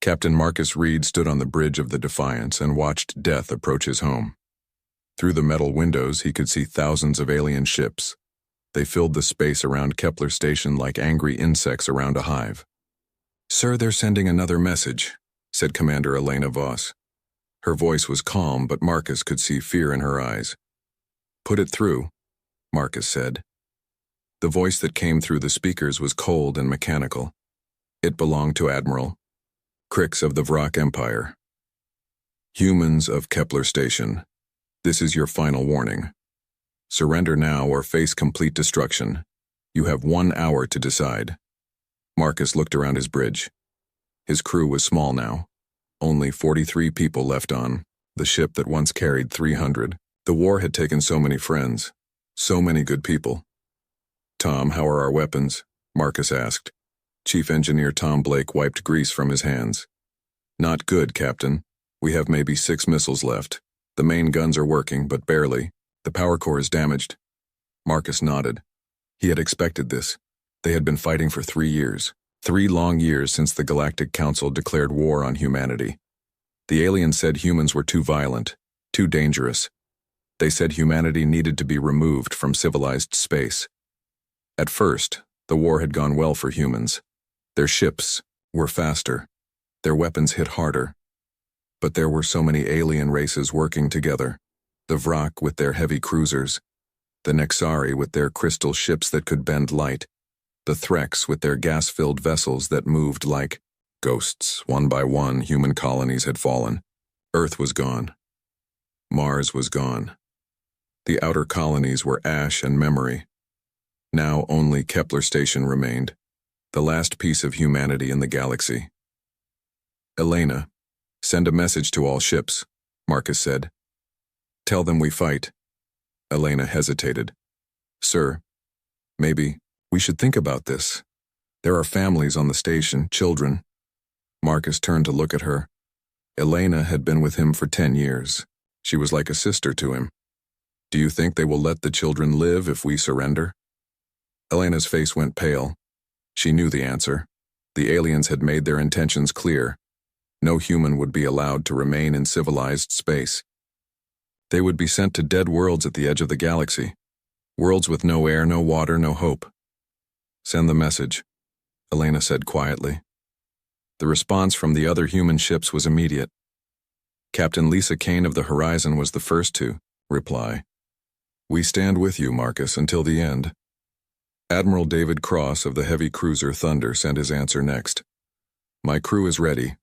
Captain Marcus Reed stood on the bridge of the Defiance and watched death approach his home. Through the metal windows, he could see thousands of alien ships. They filled the space around Kepler Station like angry insects around a hive. "Sir, they're sending another message," said Commander Elena Voss. Her voice was calm, but Marcus could see fear in her eyes. "Put it through," Marcus said. The voice that came through the speakers was cold and mechanical. It belonged to Admiral Crix of the Vrak Empire. "Humans of Kepler Station, this is your final warning. Surrender now or face complete destruction. You have 1 hour to decide." Marcus looked around his bridge. His crew was small now. Only 43 people left on the ship that once carried 300. The war had taken so many friends, so many good people. "Tom, how are our weapons?" Marcus asked. Chief Engineer Tom Blake wiped grease from his hands. "Not good, Captain. We have maybe 6 missiles left. The main guns are working, but barely. The power core is damaged." Marcus nodded. He had expected this. They had been fighting for 3 years. 3 long years since the Galactic Council declared war on humanity. The aliens said humans were too violent, too dangerous. They said humanity needed to be removed from civilized space. At first, the war had gone well for humans. Their ships were faster. Their weapons hit harder. But there were so many alien races working together. The Vrak with their heavy cruisers, the Nexari with their crystal ships that could bend light, the Threx with their gas-filled vessels that moved like ghosts. One by one, human colonies had fallen. Earth was gone. Mars was gone. The outer colonies were ash and memory. Now only Kepler Station remained, the last piece of humanity in the galaxy. "Elena, send a message to all ships," Marcus said. "Tell them we fight." Elena hesitated. "Sir, maybe we should think about this. There are families on the station, children." Marcus turned to look at her. Elena had been with him for 10 years. She was like a sister to him. "Do you think they will let the children live if we surrender?" Elena's face went pale. She knew the answer. The aliens had made their intentions clear. No human would be allowed to remain in civilized space. They would be sent to dead worlds at the edge of the galaxy. Worlds with no air, no water, no hope. "Send the message," Elena said quietly. The response from the other human ships was immediate. Captain Lisa Kane of the Horizon was the first to reply. "We stand with you, Marcus, until the end." Admiral David Cross of the heavy cruiser Thunder sent his answer next. "My crew is ready.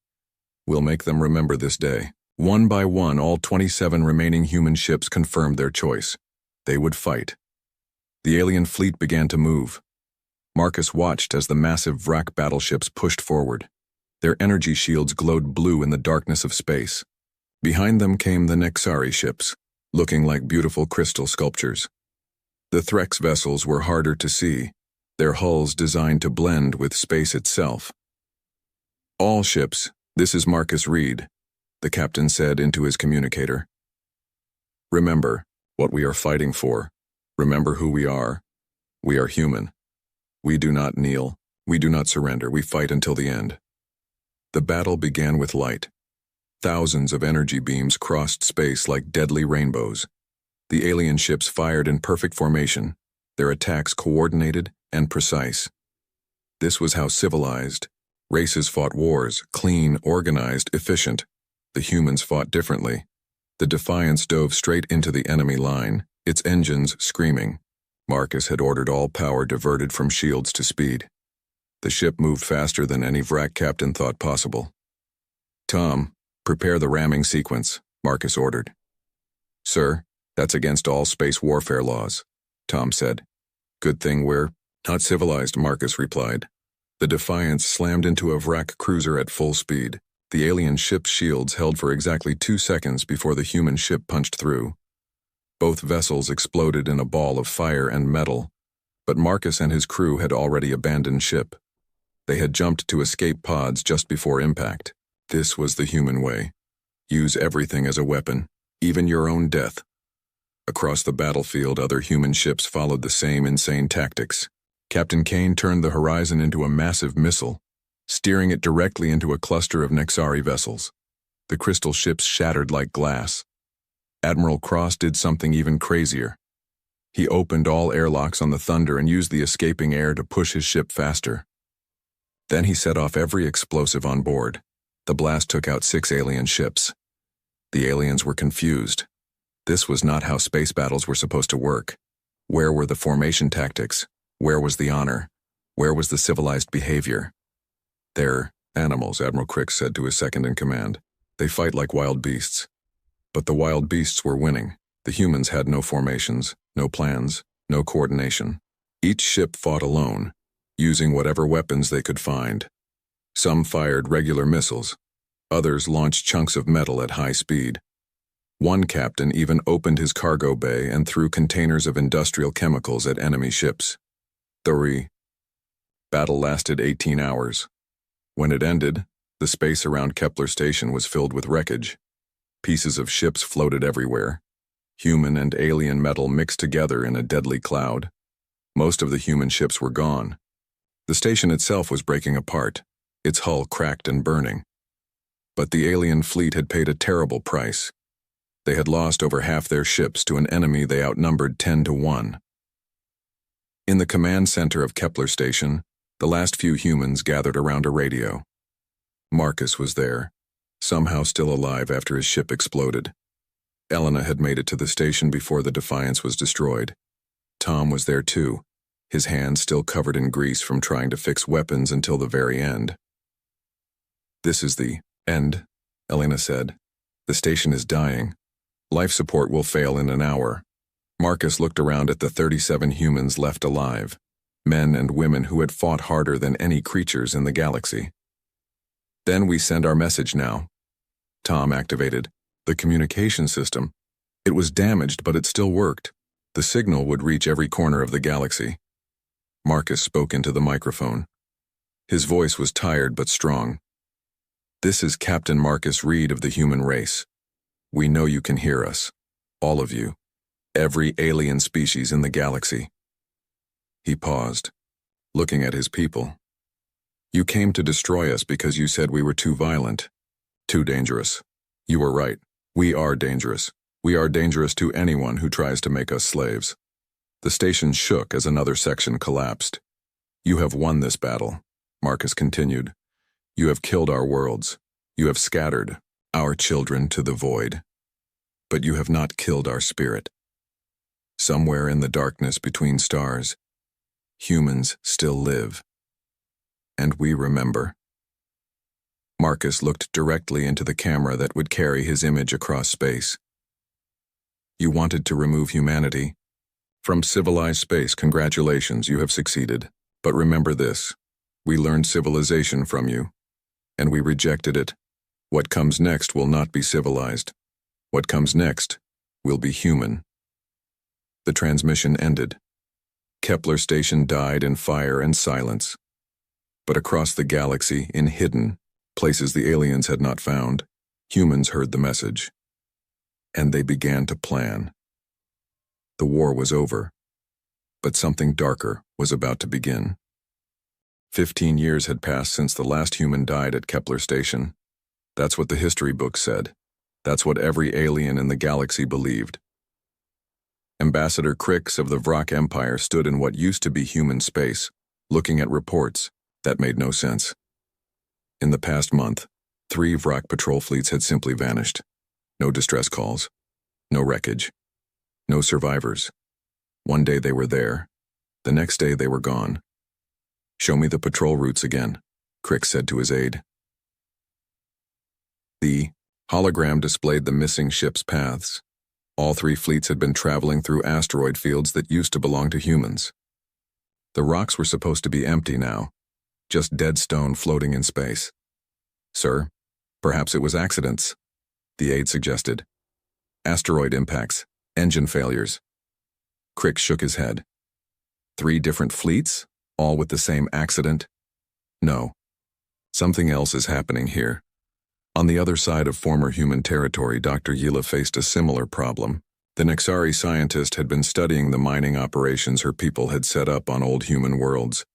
We'll make them remember this day." One by one, all 27 remaining human ships confirmed their choice. They would fight. The alien fleet began to move. Marcus watched as the massive Vrak battleships pushed forward. Their energy shields glowed blue in the darkness of space. Behind them came the Nexari ships, looking like beautiful crystal sculptures. The Threx vessels were harder to see, their hulls designed to blend with space itself. "All ships, this is Marcus Reed," the captain said into his communicator. "Remember what we are fighting for. Remember who we are. We are human. We do not kneel. We do not surrender. We fight until the end." The battle began with light. Thousands of energy beams crossed space like deadly rainbows. The alien ships fired in perfect formation, their attacks coordinated and precise. This was how civilized races fought wars, clean, organized, efficient. The humans fought differently. The Defiance dove straight into the enemy line, its engines screaming. Marcus had ordered all power diverted from shields to speed. The ship moved faster than any Vrak captain thought possible. "Tom, prepare the ramming sequence," Marcus ordered. "Sir, that's against all space warfare laws," Tom said. "Good thing we're not civilized," Marcus replied. The Defiance slammed into a Vrak cruiser at full speed. The alien ship's shields held for exactly 2 seconds before the human ship punched through. Both vessels exploded in a ball of fire and metal, but Marcus and his crew had already abandoned ship. They had jumped to escape pods just before impact. This was the human way. Use everything as a weapon, even your own death. Across the battlefield, other human ships followed the same insane tactics. Captain Kane turned the Horizon into a massive missile. steering it directly into a cluster of Nexari vessels. The crystal ships shattered like glass. Admiral Cross did something even crazier. He opened all airlocks on the Thunder and used the escaping air to push his ship faster. Then he set off every explosive on board. The blast took out 6 alien ships. The aliens were confused. This was not how space battles were supposed to work. Where were the formation tactics? Where was the honor? Where was the civilized behavior? "They're animals," Admiral Crick said to his second-in-command. "They fight like wild beasts." But the wild beasts were winning. The humans had no formations, no plans, no coordination. Each ship fought alone, using whatever weapons they could find. Some fired regular missiles. Others launched chunks of metal at high speed. One captain even opened his cargo bay and threw containers of industrial chemicals at enemy ships. The battle lasted 18 hours. When it ended, the space around Kepler Station was filled with wreckage. Pieces of ships floated everywhere. Human and alien metal mixed together in a deadly cloud. Most of the human ships were gone. The station itself was breaking apart, its hull cracked and burning. But the alien fleet had paid a terrible price. They had lost over half their ships to an enemy they outnumbered 10 to 1. In the command center of Kepler Station, the last few humans gathered around a radio. Marcus was there, somehow still alive after his ship exploded. Elena had made it to the station before the Defiance was destroyed. Tom was there too, his hands still covered in grease from trying to fix weapons until the very end. "This is the end," Elena said. "The station is dying. Life support will fail in an hour." Marcus looked around at the 37 humans left alive, men and women who had fought harder than any creatures in the galaxy. "Then we send our message now." Tom activated the communication system. It was damaged, but it still worked. The signal would reach every corner of the galaxy. Marcus spoke into the microphone. His voice was tired but strong. "This is Captain Marcus Reed of the human race. We know you can hear us. All of you. Every alien species in the galaxy." He paused, looking at his people. "You came to destroy us because you said we were too violent, too dangerous. You were right. We are dangerous. We are dangerous to anyone who tries to make us slaves." The station shook as another section collapsed. "You have won this battle," Marcus continued. "You have killed our worlds. You have scattered our children to the void. But you have not killed our spirit. Somewhere in the darkness between stars, humans still live. And we remember." Marcus looked directly into the camera that would carry his image across space. "You wanted to remove humanity from civilized space. Congratulations, you have succeeded. But remember this. We learned civilization from you, and we rejected it. What comes next will not be civilized. What comes next will be human." The transmission ended. Kepler Station died in fire and silence. But across the galaxy, in hidden places the aliens had not found, humans heard the message. And they began to plan. The war was over, but something darker was about to begin. 15 years had passed since the last human died at Kepler Station. That's what the history books said. That's what every alien in the galaxy believed. Ambassador Crix of the Vrak Empire stood in what used to be human space, looking at reports that made no sense. In the past month, 3 Vrak patrol fleets had simply vanished. No distress calls, no wreckage, no survivors. One day they were there, the next day they were gone. "Show me the patrol routes again," Crix said to his aide. The hologram displayed the missing ships' paths. All 3 fleets had been traveling through asteroid fields that used to belong to humans. The rocks were supposed to be empty now, just dead stone floating in space. "Sir, perhaps it was accidents," the aide suggested. "Asteroid impacts, engine failures." Crick shook his head. 3 different fleets, all with the same accident? No. Something else is happening here. On the other side of former human territory, Dr. Yila faced a similar problem. The Nexari scientist had been studying the mining operations her people had set up on old human worlds.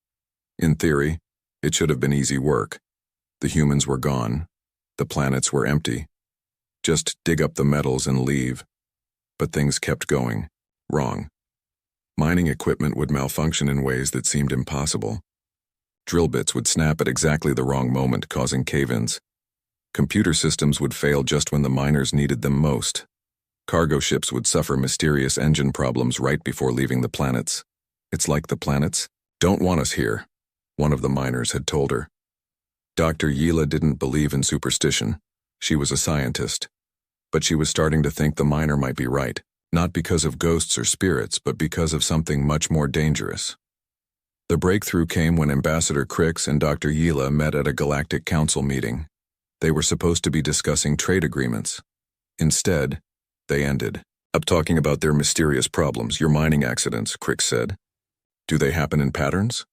In theory, it should have been easy work. The humans were gone. The planets were empty. Just dig up the metals and leave. But things kept going. Wrong. Mining equipment would malfunction in ways that seemed impossible. Drill bits would snap at exactly the wrong moment, causing cave-ins. Computer systems would fail just when the miners needed them most. Cargo ships would suffer mysterious engine problems right before leaving the planets. It's like the planets don't want us here, one of the miners had told her. Dr. Yila didn't believe in superstition. She was a scientist. But she was starting to think the miner might be right, not because of ghosts or spirits, but because of something much more dangerous. The breakthrough came when Ambassador Crix and Dr. Yila met at a Galactic Council meeting. They were supposed to be discussing trade agreements. Instead, they ended up talking about their mysterious problems, your mining accidents, Crix said. Do they happen in patterns?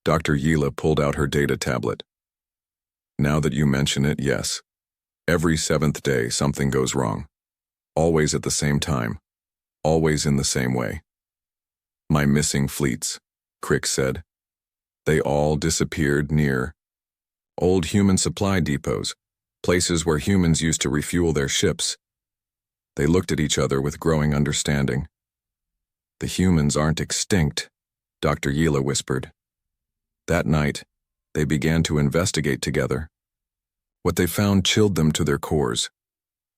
Dr. Yila pulled out her data tablet. Now that you mention it, yes. Every 7th day, something goes wrong. Always at the same time. Always in the same way. My missing fleets, Crix said. They all disappeared near old human supply depots, places where humans used to refuel their ships. They looked at each other with growing understanding. The humans aren't extinct, Dr. Yila whispered. That night, they began to investigate together. What they found chilled them to their cores.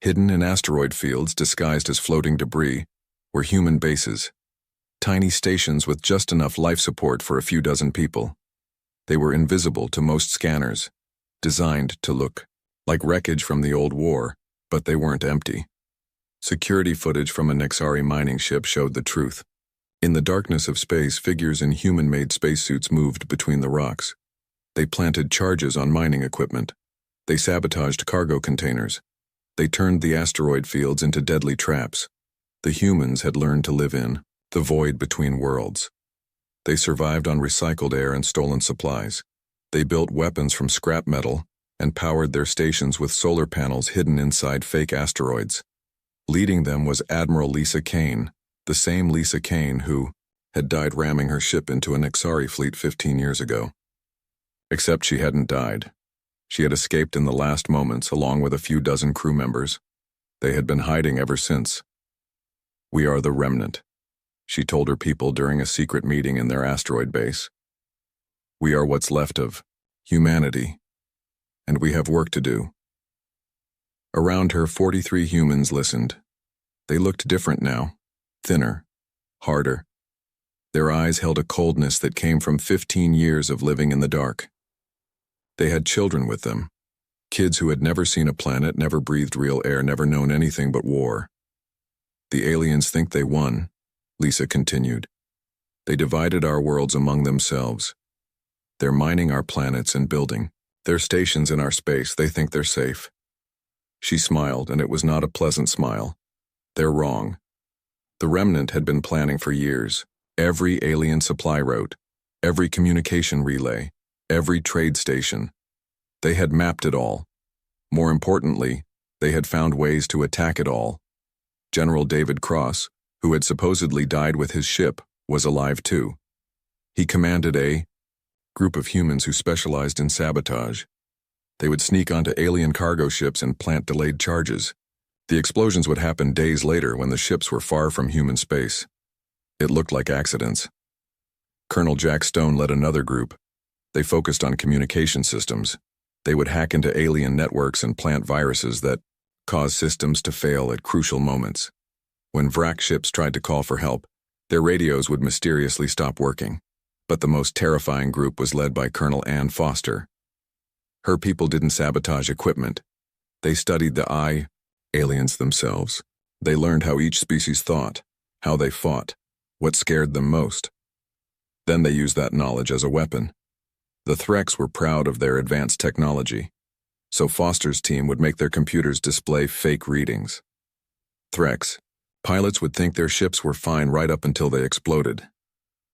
Hidden in asteroid fields disguised as floating debris were human bases, tiny stations with just enough life support for a few dozen people. They were invisible to most scanners, designed to look like wreckage from the old war, but they weren't empty. Security footage from a Nexari mining ship showed the truth. In the darkness of space, figures in human-made spacesuits moved between the rocks. They planted charges on mining equipment. They sabotaged cargo containers. They turned the asteroid fields into deadly traps. The humans had learned to live in the void between worlds. They survived on recycled air and stolen supplies. They built weapons from scrap metal and powered their stations with solar panels hidden inside fake asteroids. Leading them was Admiral Lisa Kane, the same Lisa Kane who had died ramming her ship into a Nexari fleet 15 years ago. Except she hadn't died. She had escaped in the last moments along with a few dozen crew members. They had been hiding ever since. We are the remnant, she told her people during a secret meeting in their asteroid base. We are what's left of humanity, and we have work to do. Around her, 43 humans listened. They looked different now, thinner, harder. Their eyes held a coldness that came from 15 years of living in the dark. They had children with them, kids who had never seen a planet, never breathed real air, never known anything but war. The aliens think they won, Lisa continued. They divided our worlds among themselves. They're mining our planets and building their stations in our space. They think they're safe. She smiled, and it was not a pleasant smile. They're wrong. The remnant had been planning for years. Every alien supply route, every communication relay, every trade station. They had mapped it all. More importantly, they had found ways to attack it all. General David Cross, who had supposedly died with his ship, was alive too. He commanded a group of humans who specialized in sabotage. They would sneak onto alien cargo ships and plant delayed charges. The explosions would happen days later when the ships were far from human space. It looked like accidents. Colonel Jack Stone led another group. They focused on communication systems. They would hack into alien networks and plant viruses that caused systems to fail at crucial moments. When Vrak ships tried to call for help, their radios would mysteriously stop working. But the most terrifying group was led by Colonel Ann Foster. Her people didn't sabotage equipment. They studied the aliens themselves. They learned how each species thought, how they fought, what scared them most. Then they used that knowledge as a weapon. The Threks were proud of their advanced technology, so Foster's team would make their computers display fake readings. Threks, pilots would think their ships were fine right up until they exploded.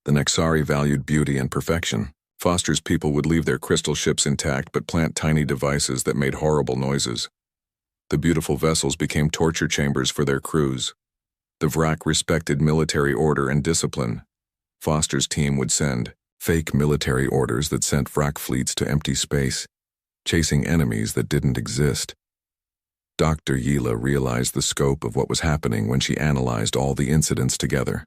The Nexari valued beauty and perfection. Foster's people would leave their crystal ships intact but plant tiny devices that made horrible noises. The beautiful vessels became torture chambers for their crews. The Vrak respected military order and discipline. Foster's team would send fake military orders that sent Vrak fleets to empty space. chasing enemies that didn't exist. Dr. Yila realized the scope of what was happening when she analyzed all the incidents together.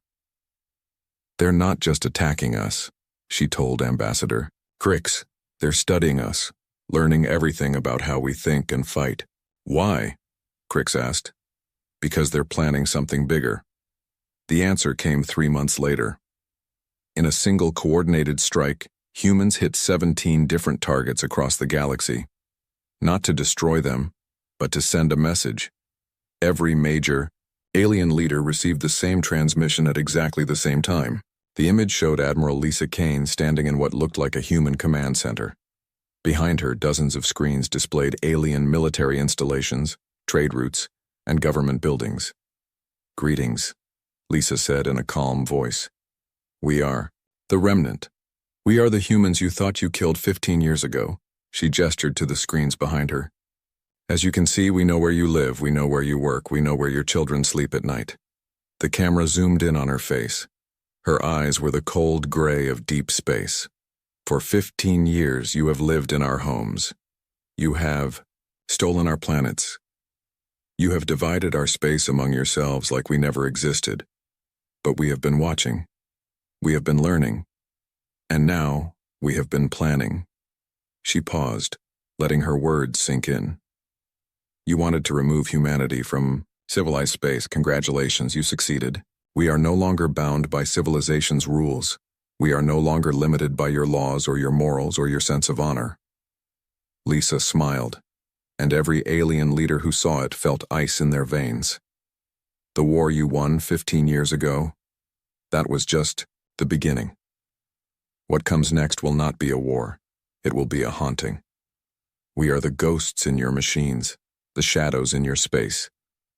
"They're not just attacking us," she told Ambassador Crix. "They're studying us, learning everything about how we think and fight." "Why?" Crix asked. "Because they're planning something bigger." The answer came 3 months later. In a single coordinated strike, humans hit 17 different targets across the galaxy. Not to destroy them, but to send a message. Every major alien leader received the same transmission at exactly the same time. The image showed Admiral Lisa Kane standing in what looked like a human command center. Behind her, dozens of screens displayed alien military installations, trade routes, and government buildings. "Greetings," Lisa said in a calm voice. "We are the Remnant. We are the humans you thought you killed 15 years ago." She gestured to the screens behind her. "As you can see, we know where you live, we know where you work, we know where your children sleep at night." The camera zoomed in on her face. Her eyes were the cold gray of deep space. "For 15 years you have lived in our homes. You have stolen our planets. You have divided our space among yourselves like we never existed. But we have been watching. We have been learning. And now we have been planning." She paused, letting her words sink in. "You wanted to remove humanity from civilized space. Congratulations, you succeeded. We are no longer bound by civilization's rules. We are no longer limited by your laws or your morals or your sense of honor." Lisa smiled, and every alien leader who saw it felt ice in their veins. The war you won 15 years ago, that was just the beginning. What comes next will not be a war. It will be a haunting. We are the ghosts in your machines, the shadows in your space,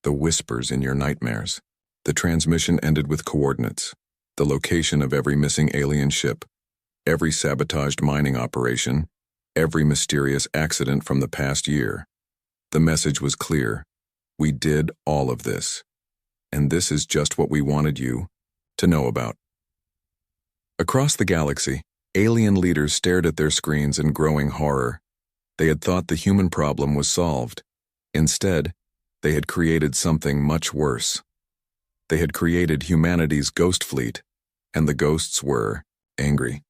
the whispers in your nightmares. The transmission ended with coordinates, the location of every missing alien ship, every sabotaged mining operation, every mysterious accident from the past year. The message was clear. We did all of this. And this is just what we wanted you to know about. Across the galaxy, alien leaders stared at their screens in growing horror. They had thought the human problem was solved. Instead, they had created something much worse. They had created humanity's ghost fleet, and the ghosts were angry.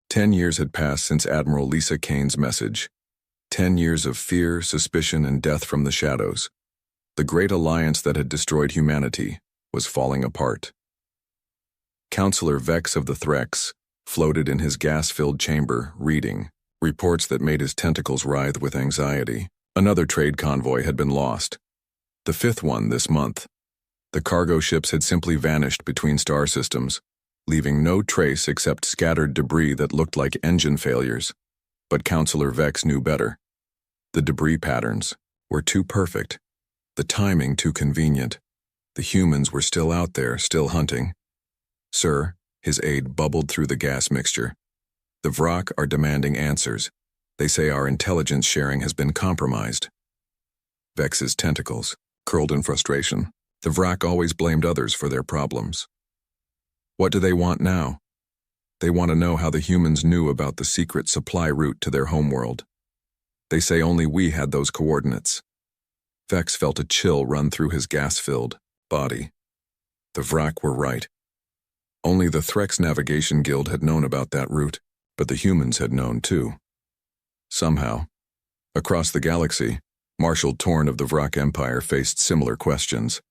10 years had passed since Admiral Lisa Kane's message. 10 years of fear, suspicion, and death from the shadows. The great alliance that had destroyed humanity was falling apart. Counselor Vex of the Threx floated in his gas-filled chamber, reading reports that made his tentacles writhe with anxiety. Another trade convoy had been lost. The 5th one this month. The cargo ships had simply vanished between star systems, leaving no trace except scattered debris that looked like engine failures. But Counselor Vex knew better. The debris patterns were too perfect, the timing too convenient. The humans were still out there, still hunting. "Sir," his aide bubbled through the gas mixture. "The Vrak are demanding answers. They say our intelligence sharing has been compromised." Vex's tentacles curled in frustration. The Vrak always blamed others for their problems. What do they want now? They want to know how the humans knew about the secret supply route to their homeworld. They say only we had those coordinates. Vex felt a chill run through his gas-filled body. The Vrak were right. Only the Threx Navigation Guild had known about that route, but the humans had known too. Somehow, across the galaxy, Marshal Torn of the Vrak Empire faced similar questions.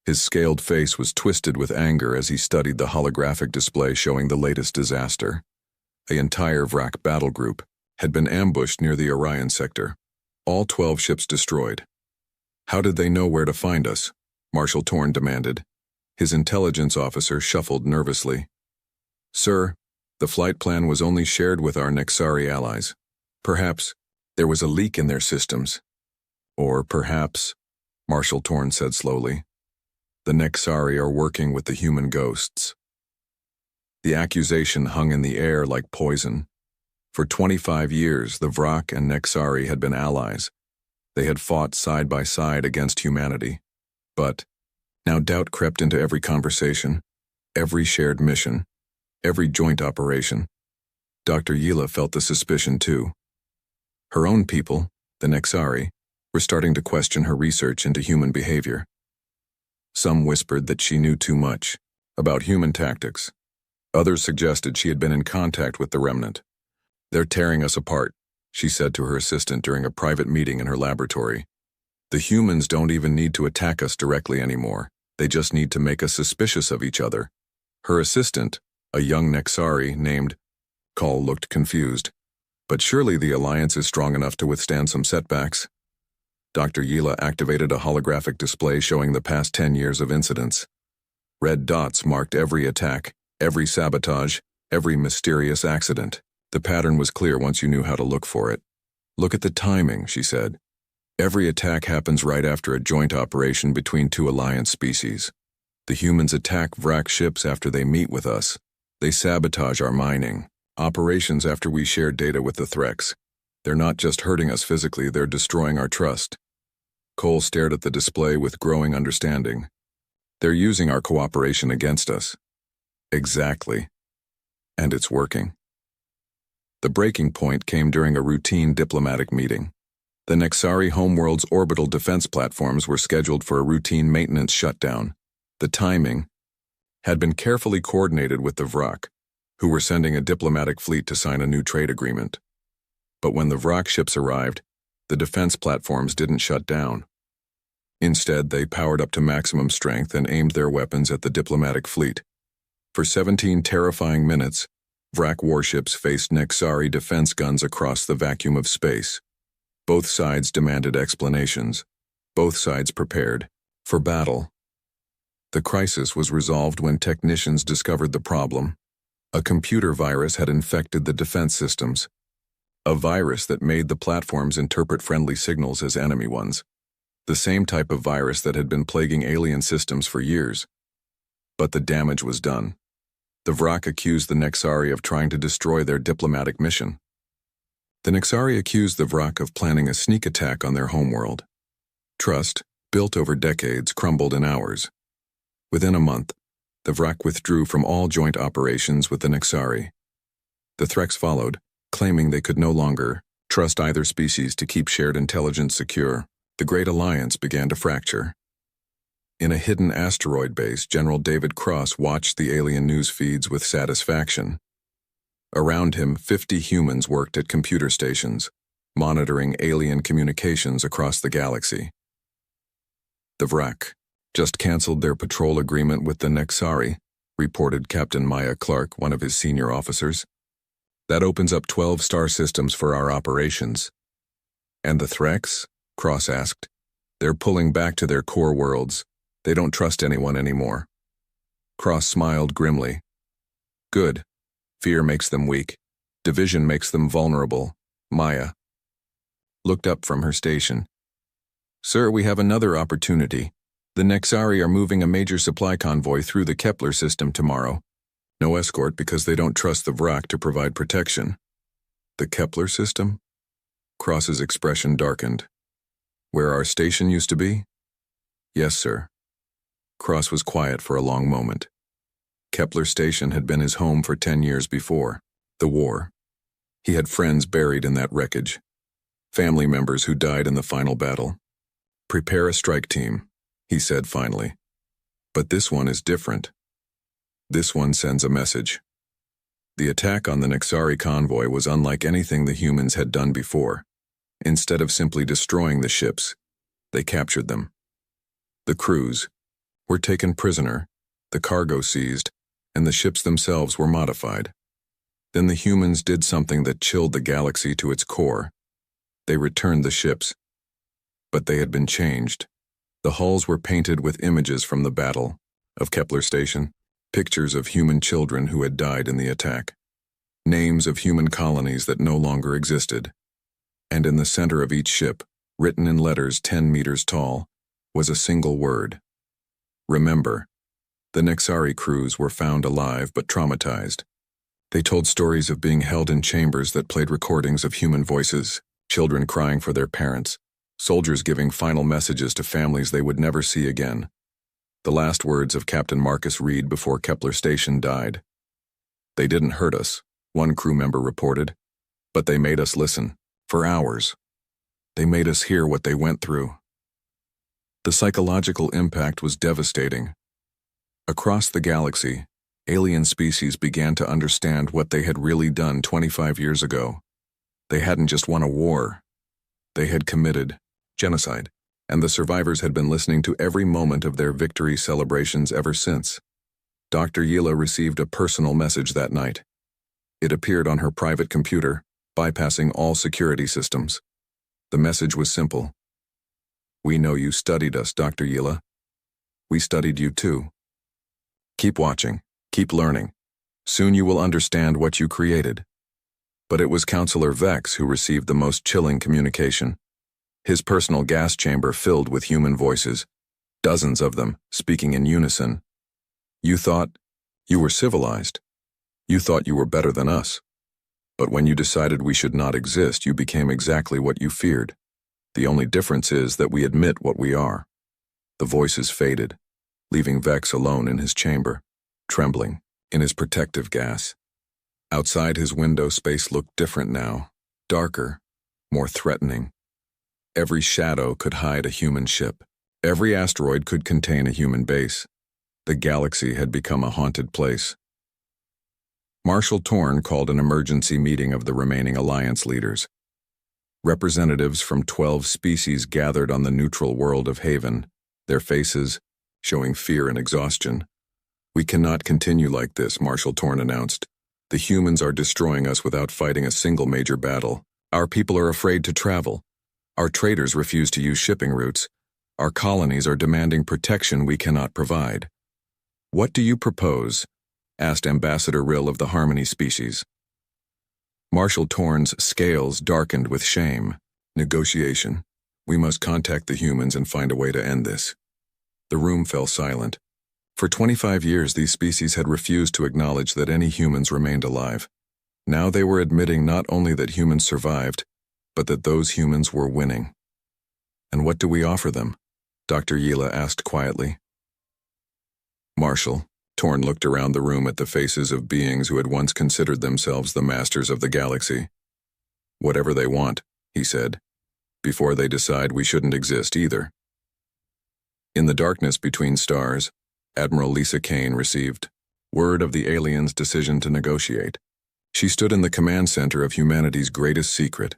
His scaled face was twisted with anger as he studied the holographic display showing the latest disaster. The entire Vrak battle group had been ambushed near the Orion sector. All 12 ships destroyed. "How did they know where to find us?" Marshal Torn demanded. His intelligence officer shuffled nervously. "Sir, the flight plan was only shared with our Nexari allies. Perhaps there was a leak in their systems. Or perhaps," Marshal Torn said slowly, "the Nexari are working with the human ghosts." The accusation hung in the air like poison. For 25 years, the Vrak and Nexari had been allies. They had fought side by side against humanity. But now doubt crept into every conversation, every shared mission, every joint operation. Dr. Yila felt the suspicion too. Her own people, the Nexari, were starting to question her research into human behavior. Some whispered that she knew too much about human tactics. Others suggested she had been in contact with the remnant. "They're tearing us apart," she said to her assistant during a private meeting in her laboratory. "The humans don't even need to attack us directly anymore. They just need to make us suspicious of each other." Her assistant, a young Nexari named Call, looked confused. "But surely the Alliance is strong enough to withstand some setbacks." Dr. Yila activated a holographic display showing the past 10 years of incidents. Red dots marked every attack, every sabotage, every mysterious accident. The pattern was clear once you knew how to look for it. "Look at the timing," she said. "Every attack happens right after a joint operation between two Alliance species. The humans attack Vrak ships after they meet with us. They sabotage our mining operations after we share data with the Threx. They're not just hurting us physically, they're destroying our trust." Cole stared at the display with growing understanding. "They're using our cooperation against us." "Exactly. And it's working." The breaking point came during a routine diplomatic meeting. The Nexari homeworld's orbital defense platforms were scheduled for a routine maintenance shutdown. The timing had been carefully coordinated with the Vrak, who were sending a diplomatic fleet to sign a new trade agreement. But when the Vrak ships arrived, the defense platforms didn't shut down. Instead, they powered up to maximum strength and aimed their weapons at the diplomatic fleet. For 17 terrifying minutes, Vrak warships faced Nexari defense guns across the vacuum of space. Both sides demanded explanations. Both sides prepared for battle. The crisis was resolved when technicians discovered the problem. A computer virus had infected the defense systems. A virus that made the platforms interpret friendly signals as enemy ones. The same type of virus that had been plaguing alien systems for years. But the damage was done. The Vrak accused the Nexari of trying to destroy their diplomatic mission. The Nexari accused the Vrak of planning a sneak attack on their homeworld. Trust, built over decades, crumbled in hours. Within a month, the Vrak withdrew from all joint operations with the Nexari. The Threx followed, claiming they could no longer trust either species to keep shared intelligence secure. The Great Alliance began to fracture. In a hidden asteroid base, General David Cross watched the alien news feeds with satisfaction. Around him, 50 humans worked at computer stations, monitoring alien communications across the galaxy. The Vrak just canceled their patrol agreement with the Nexari, reported Captain Maya Clark, one of his senior officers. "That opens up 12 star systems for our operations." "And the Threx?" Cross asked. "They're pulling back to their core worlds. They don't trust anyone anymore." Cross smiled grimly. "Good. Fear makes them weak. Division makes them vulnerable." Maya looked up from her station. "Sir, we have another opportunity. The Nexari are moving a major supply convoy through the Kepler system tomorrow. No escort because they don't trust the Vrak to provide protection." "The Kepler system?" Cross's expression darkened. "Where our station used to be?" "Yes, sir." Cross was quiet for a long moment. Kepler Station had been his home for 10 years before the war. He had friends buried in that wreckage, family members who died in the final battle. "Prepare a strike team," he said finally. "But this one is different. This one sends a message." The attack on the Nexari convoy was unlike anything the humans had done before. Instead of simply destroying the ships, they captured them. The crews were taken prisoner, the cargo seized, and the ships themselves were modified. Then the humans did something that chilled the galaxy to its core. They returned the ships. But they had been changed. The hulls were painted with images from the battle of Kepler Station, pictures of human children who had died in the attack, names of human colonies that no longer existed. And in the center of each ship, written in letters 10 meters tall, was a single word. Remember. The Nexari crews were found alive but traumatized. They told stories of being held in chambers that played recordings of human voices, children crying for their parents, soldiers giving final messages to families they would never see again. The last words of Captain Marcus Reed before Kepler Station died. "They didn't hurt us," one crew member reported, "but they made us listen. For hours. They made us hear what they went through. The psychological impact was devastating. Across the galaxy, alien species began to understand what they had really done 25 years ago. They hadn't just won a war. They had committed genocide, and the survivors had been listening to every moment of their victory celebrations ever since. Dr. Yila received a personal message that night. It appeared on her private computer, bypassing all security systems. The message was simple. We know you studied us, Dr. Yila. We studied you too. Keep watching, keep learning. Soon you will understand what you created. But it was Counselor Vex who received the most chilling communication. His personal gas chamber filled with human voices, dozens of them speaking in unison. You thought you were civilized. You thought you were better than us. But when you decided we should not exist, you became exactly what you feared. The only difference is that we admit what we are. The voices faded, leaving Vex alone in his chamber, trembling in his protective gas. Outside his window, space looked different now, darker, more threatening. Every shadow could hide a human ship. Every asteroid could contain a human base. The galaxy had become a haunted place. Marshal Torn called an emergency meeting of the remaining Alliance leaders. Representatives from 12 species gathered on the neutral world of Haven, their faces showing fear and exhaustion. We cannot continue like this, Marshal Torn announced. The humans are destroying us without fighting a single major battle. Our people are afraid to travel. Our traders refuse to use shipping routes. Our colonies are demanding protection we cannot provide. What do you propose? Asked Ambassador Rill of the Harmony species. Marshal Torn's scales darkened with shame. Negotiation. We must contact the humans and find a way to end this. The room fell silent. For 25 years, these species had refused to acknowledge that any humans remained alive. Now they were admitting not only that humans survived, but that those humans were winning. And what do we offer them? Dr. Yila asked quietly. Marshal, Torn looked around the room at the faces of beings who had once considered themselves the masters of the galaxy. Whatever they want, he said, before they decide we shouldn't exist either. In the darkness between stars, Admiral Lisa Kane received word of the aliens' decision to negotiate. She stood in the command center of humanity's greatest secret,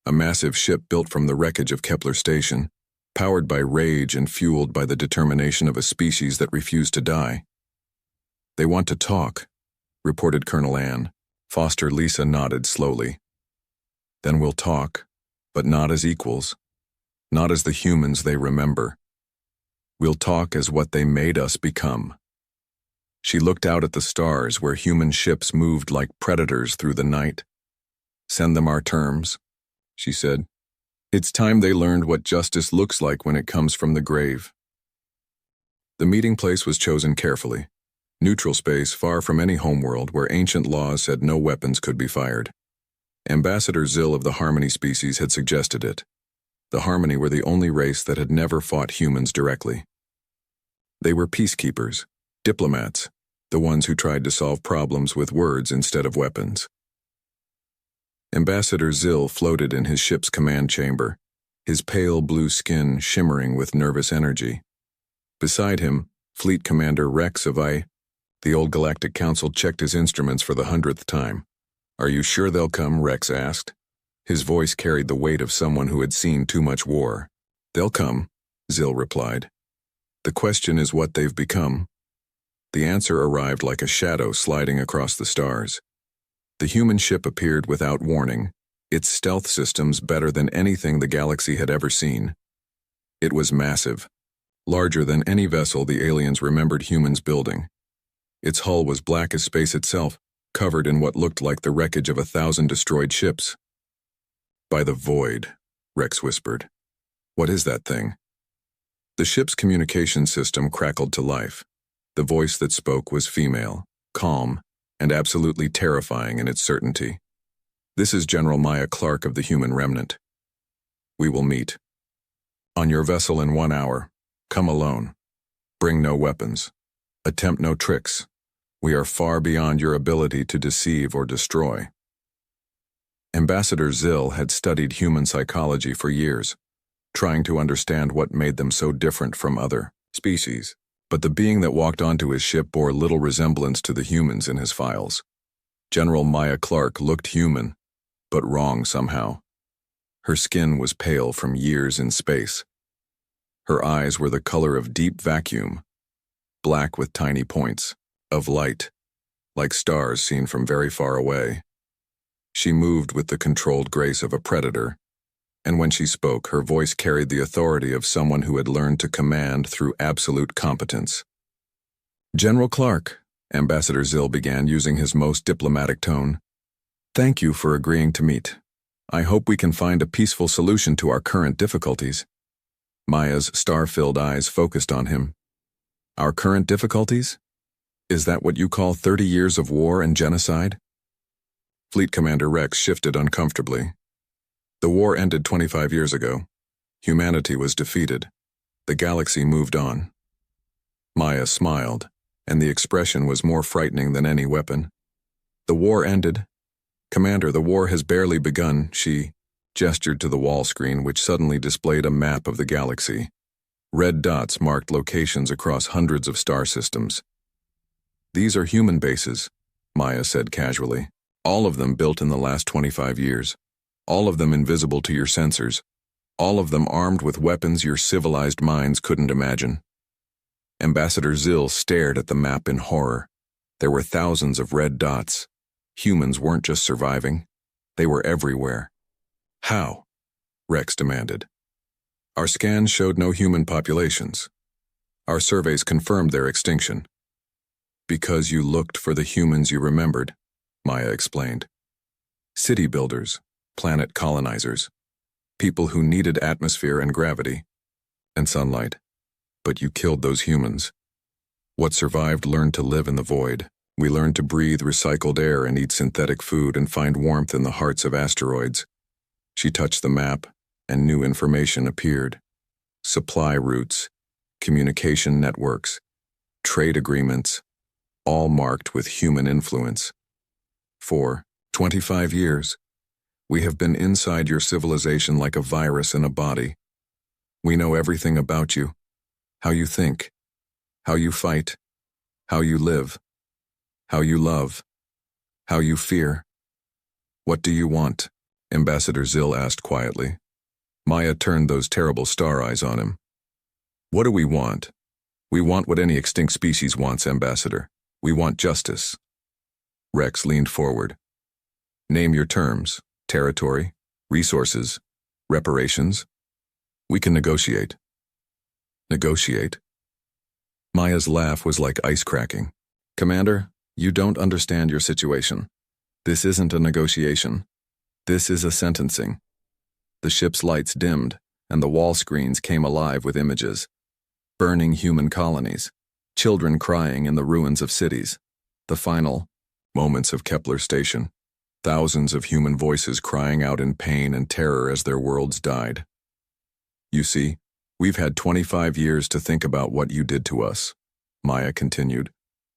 a massive ship built from the wreckage of Kepler Station, powered by rage and fueled by the determination of a species that refused to die. They want to talk, reported Colonel Ann. Foster Lisa nodded slowly. Then we'll talk, but not as equals, not as the humans they remember. We'll talk as what they made us become. She looked out at the stars where human ships moved like predators through the night. Send them our terms, she said. It's time they learned what justice looks like when it comes from the grave. The meeting place was chosen carefully. Neutral space far from any homeworld where ancient laws said no weapons could be fired. Ambassador Zill of the Harmony species had suggested it. The Harmony were the only race that had never fought humans directly. They were peacekeepers, diplomats, the ones who tried to solve problems with words instead of weapons. Ambassador Zill floated in his ship's command chamber, his pale blue skin shimmering with nervous energy. Beside him, Fleet Commander Rex of the old Galactic Council checked his instruments for the 100th time. Are you sure they'll come? Rex asked. His voice carried the weight of someone who had seen too much war. They'll come, Zill replied. The question is what they've become. The answer arrived like a shadow sliding across the stars. The human ship appeared without warning, its stealth systems better than anything the galaxy had ever seen. It was massive, larger than any vessel the aliens remembered humans building. Its hull was black as space itself, covered in what looked like the wreckage of 1,000 destroyed ships. By the void, Rex whispered. What is that thing? The ship's communication system crackled to life. The voice that spoke was female, calm, and absolutely terrifying in its certainty. This is General Maya Clark of the Human Remnant. We will meet. On your vessel in 1 hour. Come alone. Bring no weapons. Attempt no tricks. We are far beyond your ability to deceive or destroy. Ambassador Zill had studied human psychology for years, trying to understand what made them so different from other species. But the being that walked onto his ship bore little resemblance to the humans in his files. General Maya Clark looked human, but wrong somehow. Her skin was pale from years in space. Her eyes were the color of deep vacuum, black with tiny points of light, like stars seen from very far away. She moved with the controlled grace of a predator, and when she spoke, her voice carried the authority of someone who had learned to command through absolute competence. General Clark, Ambassador Zill began using his most diplomatic tone. Thank you for agreeing to meet. I hope we can find a peaceful solution to our current difficulties. Maya's star-filled eyes focused on him. Our current difficulties? Is that what you call 30 years of war and genocide? Fleet Commander Rex shifted uncomfortably. The war ended 25 years ago. Humanity was defeated. The galaxy moved on. Maya smiled, and the expression was more frightening than any weapon. The war ended. Commander, the war has barely begun, she gestured to the wall screen, which suddenly displayed a map of the galaxy. Red dots marked locations across hundreds of star systems. These are human bases, Maya said casually. All of them built in the last 25 years. All of them invisible to your sensors. All of them armed with weapons your civilized minds couldn't imagine. Ambassador Zill stared at the map in horror. There were thousands of red dots. Humans weren't just surviving. They were everywhere. How? Rex demanded. Our scans showed no human populations. Our surveys confirmed their extinction. Because you looked for the humans you remembered, Maya explained. City builders, planet colonizers, people who needed atmosphere and gravity, and sunlight. But you killed those humans. What survived learned to live in the void. We learned to breathe recycled air and eat synthetic food and find warmth in the hearts of asteroids. She touched the map, and new information appeared. Supply routes, communication networks, trade agreements, all marked with human influence. For 25 years, we have been inside your civilization like a virus in a body. We know everything about you, how you think, how you fight, how you live, how you love, how you fear. What do you want? Ambassador Zill asked quietly. Maya turned those terrible star eyes on him. What do we want? We want what any extinct species wants, Ambassador. We want justice. Rex leaned forward. Name your terms. Territory, resources, reparations. We can negotiate. Negotiate? Maya's laugh was like ice cracking. Commander, you don't understand your situation. This isn't a negotiation. This is a sentencing. The ship's lights dimmed, and the wall screens came alive with images. Burning human colonies, children crying in the ruins of cities. The final moments of Kepler Station. Thousands of human voices crying out in pain and terror as their worlds died. You see, we've had 25 years to think about what you did to us, Maya continued.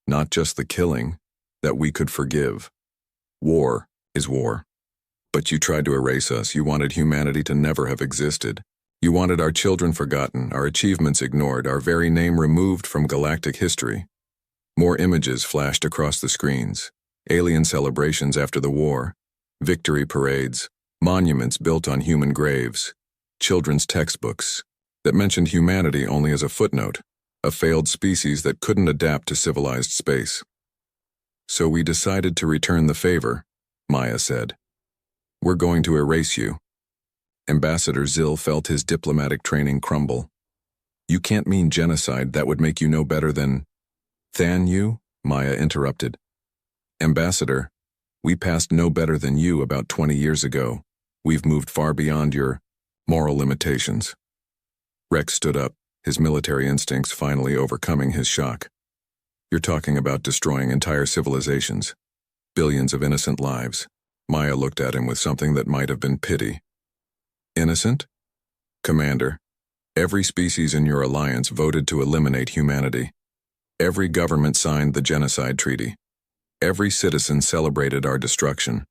Not just the killing, that we could forgive. War is war. But you tried to erase us. You wanted humanity to never have existed. You wanted our children forgotten, our achievements ignored, our very name removed from galactic history. More images flashed across the screens. Alien celebrations after the war, victory parades, monuments built on human graves, children's textbooks that mentioned humanity only as a footnote, a failed species that couldn't adapt to civilized space. So we decided to return the favor, Maya said. We're going to erase you. Ambassador Zill felt his diplomatic training crumble. You can't mean genocide. That would make you no better than you, Maya interrupted. Ambassador, we passed no better than you about 20 years ago. We've moved far beyond your moral limitations. Rex stood up, his military instincts finally overcoming his shock. You're talking about destroying entire civilizations. Billions of innocent lives. Maya looked at him with something that might have been pity. Innocent? Commander, every species in your alliance voted to eliminate humanity. Every government signed the genocide treaty. Every citizen celebrated our destruction.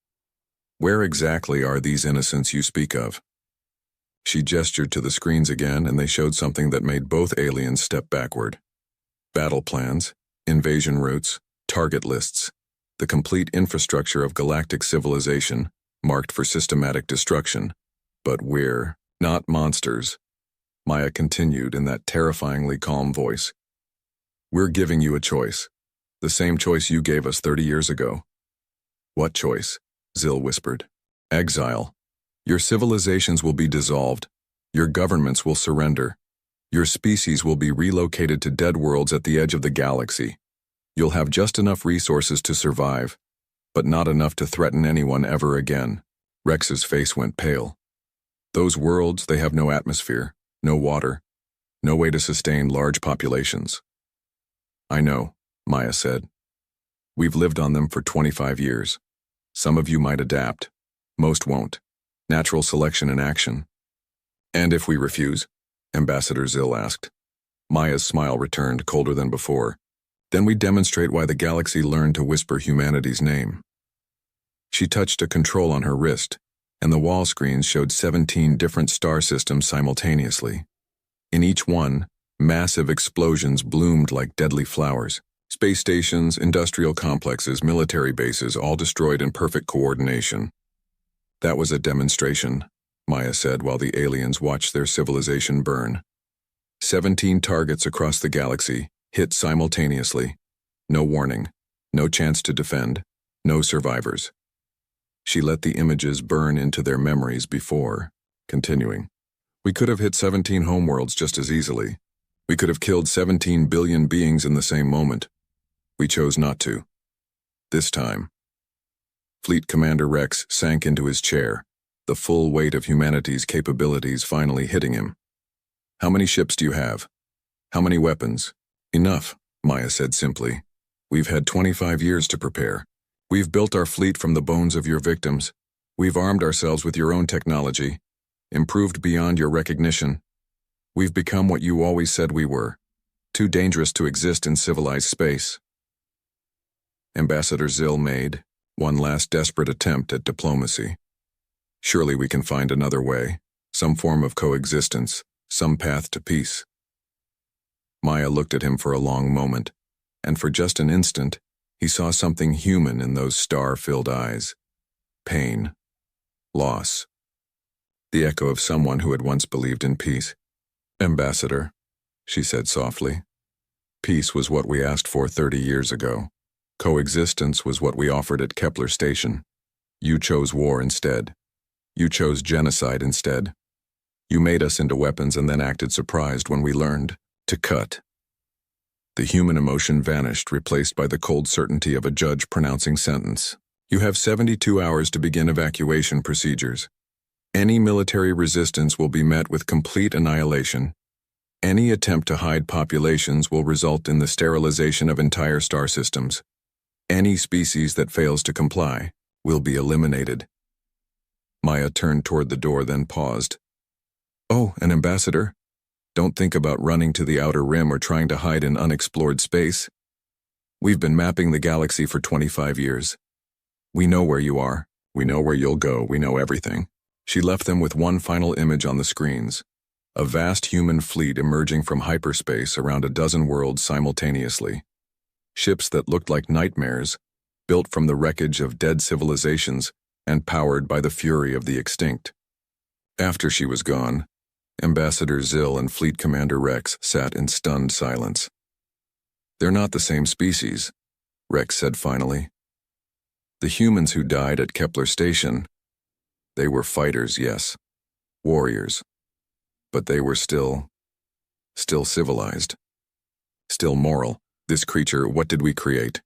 Where exactly are these innocents you speak of? She gestured to the screens again, and they showed something that made both aliens step backward. Battle plans, invasion routes, target lists, the complete infrastructure of galactic civilization, marked for systematic destruction. But we're not monsters, Maya continued in that terrifyingly calm voice. We're giving you a choice. The same choice you gave us 30 years ago. What choice? Zil whispered. Exile. Your civilizations will be dissolved. Your governments will surrender. Your species will be relocated to dead worlds at the edge of the galaxy. You'll have just enough resources to survive, but not enough to threaten anyone ever again. Rex's face went pale. Those worlds, they have no atmosphere, no water, no way to sustain large populations. I know, Maya said. We've lived on them for 25 years. Some of you might adapt. Most won't. Natural selection in action. And if we refuse? Ambassador Zil asked. Maya's smile returned, colder than before. Then we demonstrate why the galaxy learned to whisper humanity's name. She touched a control on her wrist, and the wall screens showed 17 different star systems simultaneously. In each one, massive explosions bloomed like deadly flowers. Space stations, industrial complexes, military bases, all destroyed in perfect coordination. That was a demonstration, Maya said while the aliens watched their civilization burn. 17 targets across the galaxy, hit simultaneously. No warning, no chance to defend, no survivors. She let the images burn into their memories before, continuing. We could have hit 17 homeworlds just as easily. We could have killed 17 billion beings in the same moment. We chose not to. This time. Fleet Commander Rex sank into his chair, the full weight of humanity's capabilities finally hitting him. How many ships do you have? How many weapons? Enough, Maya said simply. We've had 25 years to prepare. We've built our fleet from the bones of your victims. We've armed ourselves with your own technology, improved beyond your recognition. We've become what you always said we were, too dangerous to exist in civilized space. Ambassador Zil made one last desperate attempt at diplomacy. Surely we can find another way, some form of coexistence, some path to peace. Maya looked at him for a long moment, and for just an instant, he saw something human in those star-filled eyes. Pain. Loss. The echo of someone who had once believed in peace. Ambassador, she said softly. Peace was what we asked for 30 years ago. Coexistence was what we offered at Kepler Station. You chose war instead. You chose genocide instead. You made us into weapons and then acted surprised when we learned to cut. The human emotion vanished, replaced by the cold certainty of a judge pronouncing sentence. You have 72 hours to begin evacuation procedures. Any military resistance will be met with complete annihilation. Any attempt to hide populations will result in the sterilization of entire star systems. Any species that fails to comply will be eliminated. Maya turned toward the door, then paused. Oh, an ambassador? Don't think about running to the outer rim or trying to hide in unexplored space. We've been mapping the galaxy for 25 years. We know where you are. We know where you'll go. We know everything. She left them with one final image on the screens. A vast human fleet emerging from hyperspace around a dozen worlds simultaneously. Ships that looked like nightmares, built from the wreckage of dead civilizations and powered by the fury of the extinct. After she was gone, Ambassador Zil and Fleet Commander Rex sat in stunned silence. They're not the same species, Rex said finally. The humans who died at Kepler Station, they were fighters, yes, warriors, but they were still civilized, still moral. This creature, what did we create?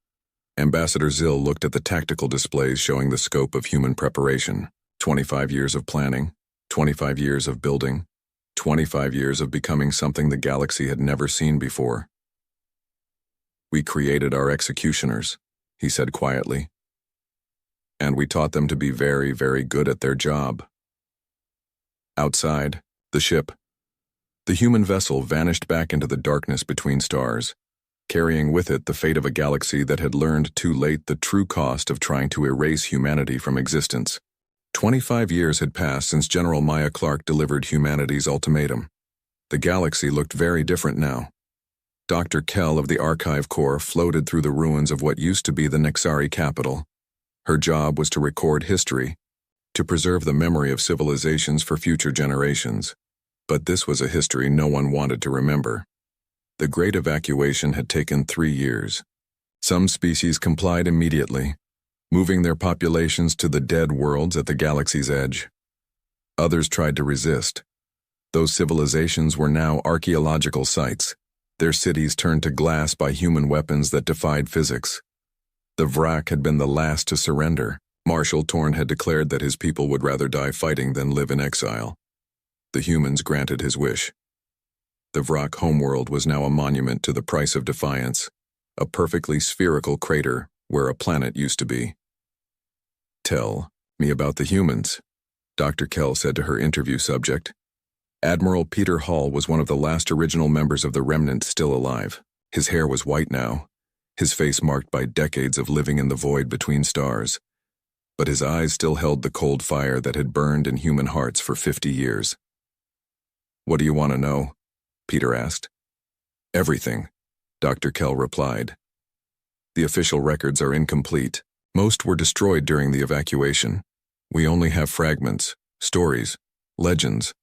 Ambassador Zil looked at the tactical displays showing the scope of human preparation. 25 years of planning, 25 years of building, 25 years of becoming something the galaxy had never seen before. We created our executioners, he said quietly. And we taught them to be very, very good at their job. Outside, the ship. The human vessel vanished back into the darkness between stars, carrying with it the fate of a galaxy that had learned too late the true cost of trying to erase humanity from existence. 25 years had passed since General Maya Clark delivered humanity's ultimatum. The galaxy looked very different now. Dr. Kell of the Archive Corps floated through the ruins of what used to be the Nexari capital. Her job was to record history, to preserve the memory of civilizations for future generations. But this was a history no one wanted to remember. The Great Evacuation had taken 3 years. Some species complied immediately, moving their populations to the dead worlds at the galaxy's edge. Others tried to resist. Those civilizations were now archaeological sites, their cities turned to glass by human weapons that defied physics. The Vrak had been the last to surrender. Marshal Torn had declared that his people would rather die fighting than live in exile. The humans granted his wish. The Vrak homeworld was now a monument to the price of defiance, a perfectly spherical crater where a planet used to be. "Tell me about the humans," Dr. Kell said to her interview subject. Admiral Peter Hall was one of the last original members of the remnant still alive. His hair was white now, his face marked by decades of living in the void between stars. But his eyes still held the cold fire that had burned in human hearts for 50 years. "What do you want to know?" Peter asked. "Everything," Dr. Kell replied. "The official records are incomplete. Most were destroyed during the evacuation. We only have fragments, stories, legends."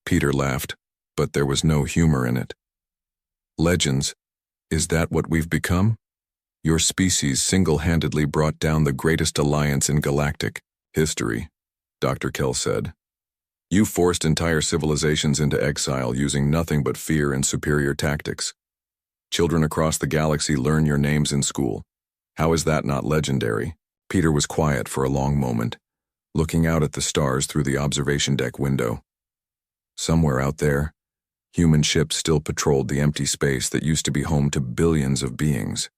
Peter laughed, but there was no humor in it. "Legends? Is that what we've become? Your species single-handedly brought down the greatest alliance in galactic history," Dr. Kell said. "You forced entire civilizations into exile using nothing but fear and superior tactics. Children across the galaxy learn your names in school. How is that not legendary?" Peter was quiet for a long moment, looking out at the stars through the observation deck window. Somewhere out there, human ships still patrolled the empty space that used to be home to billions of beings.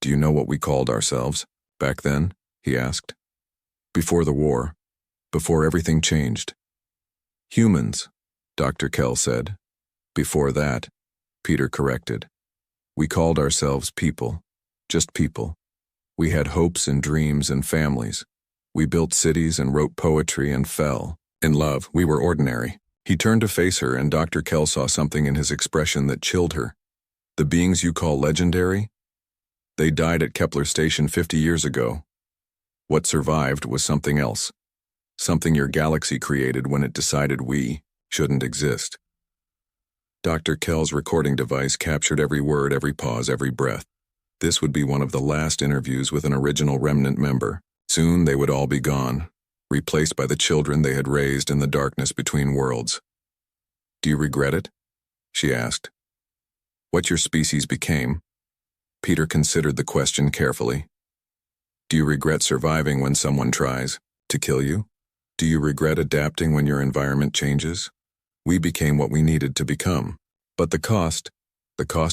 "Do you know what we called ourselves back then?" he asked. "Before the war, before everything changed." "Humans," Dr. Kell said. "Before that," Peter corrected. "We called ourselves people, just people. We had hopes and dreams and families. We built cities and wrote poetry and fell in love. We were ordinary." He turned to face her, and Dr. Kell saw something in his expression that chilled her. "The beings you call legendary? They died at Kepler Station 50 years ago. What survived was something else. Something your galaxy created when it decided we shouldn't exist." Dr. Kell's recording device captured every word, every pause, every breath. This would be one of the last interviews with an original remnant member. Soon they would all be gone, replaced by the children they had raised in the darkness between worlds. "Do you regret it?" she asked. "What your species became?" Peter considered the question carefully. "Do you regret surviving when someone tries to kill you? Do you regret adapting when your environment changes? We became what we needed to become. But the cost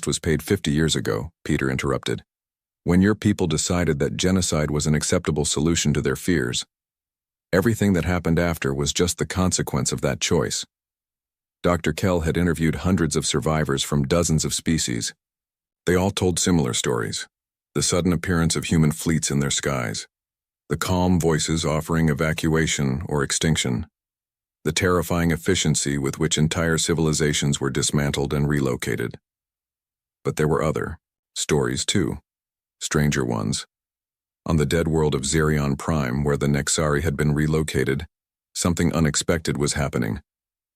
was paid 50 years ago," Peter interrupted. "When your people decided that genocide was an acceptable solution to their fears. Everything that happened after was just the consequence of that choice." Dr. Kell had interviewed hundreds of survivors from dozens of species. They all told similar stories. The sudden appearance of human fleets in their skies. The calm voices offering evacuation or extinction. The terrifying efficiency with which entire civilizations were dismantled and relocated. But there were other stories too. Stranger ones. On the dead world of Xerion Prime, where the Nexari had been relocated, something unexpected was happening.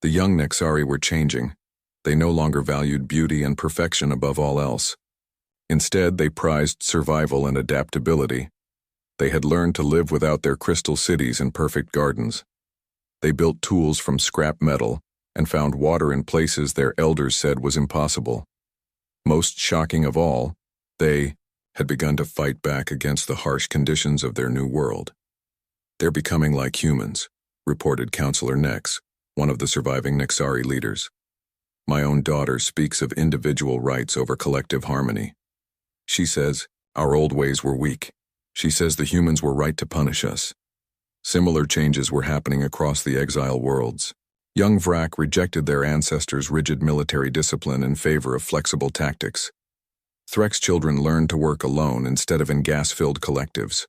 The young Nexari were changing. They no longer valued beauty and perfection above all else. Instead, they prized survival and adaptability. They had learned to live without their crystal cities and perfect gardens. They built tools from scrap metal and found water in places their elders said was impossible. Most shocking of all, they had begun to fight back against the harsh conditions of their new world. "They're becoming like humans," reported Counselor Nex, one of the surviving Nexari leaders. "My own daughter speaks of individual rights over collective harmony. She says our old ways were weak. She says the humans were right to punish us." Similar changes were happening across the exile worlds. Young Vrak rejected their ancestors' rigid military discipline in favor of flexible tactics. Threk's children learned to work alone instead of in gas-filled collectives.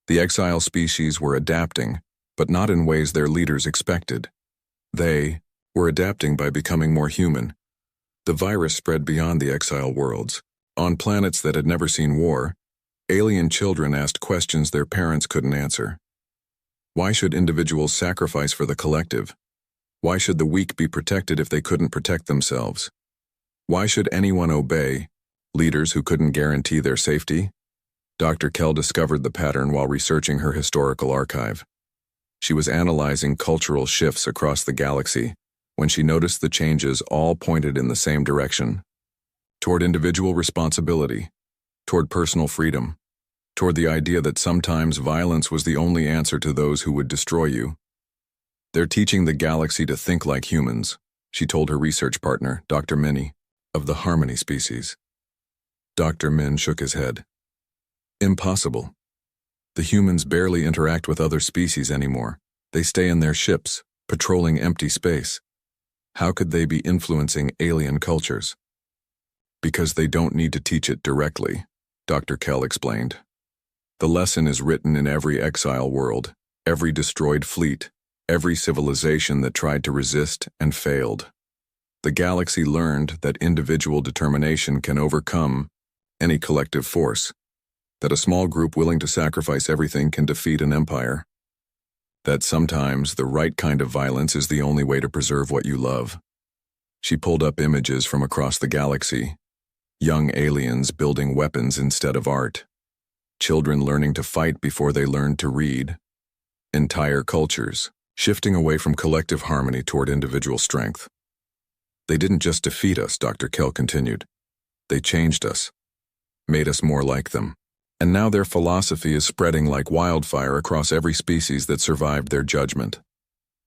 The exile species were adapting, but not in ways their leaders expected. They were adapting by becoming more human. The virus spread beyond the exile worlds. On planets that had never seen war, alien children asked questions their parents couldn't answer. Why should individuals sacrifice for the collective? Why should the weak be protected if they couldn't protect themselves? Why should anyone obey leaders who couldn't guarantee their safety? Dr. Kell discovered the pattern while researching her historical archive. She was analyzing cultural shifts across the galaxy when she noticed the changes all pointed in the same direction, toward individual responsibility, toward personal freedom, toward the idea that sometimes violence was the only answer to those who would destroy you. They're teaching the galaxy to think like humans, she told her research partner, Dr. Minnie, of the Harmony species. Dr. Min shook his head. Impossible. The humans barely interact with other species anymore. They stay in their ships, patrolling empty space. How could they be influencing alien cultures? Because they don't need to teach it directly, Dr. Kell explained. The lesson is written in every exile world, every destroyed fleet, every civilization that tried to resist and failed. The galaxy learned that individual determination can overcome any collective force, that a small group willing to sacrifice everything can defeat an empire, that sometimes the right kind of violence is the only way to preserve what you love. She pulled up images from across the galaxy, young aliens building weapons instead of art, children learning to fight before they learned to read, entire cultures shifting away from collective harmony toward individual strength. They didn't just defeat us, Dr. Kell continued. They changed us, made us more like them. And now their philosophy is spreading like wildfire across every species that survived their judgment.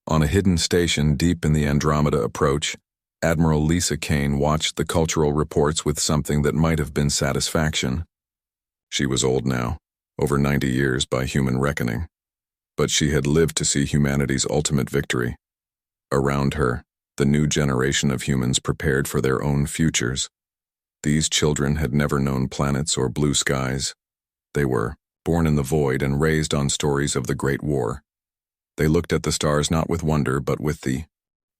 On a hidden station deep in the Andromeda approach, Admiral Lisa Kane watched the cultural reports with something that might have been satisfaction. She was old now, over 90 years by human reckoning, but she had lived to see humanity's ultimate victory. Around her, the new generation of humans prepared for their own futures. These children had never known planets or blue skies. They were born in the void and raised on stories of the Great War. They looked at the stars not with wonder, but with the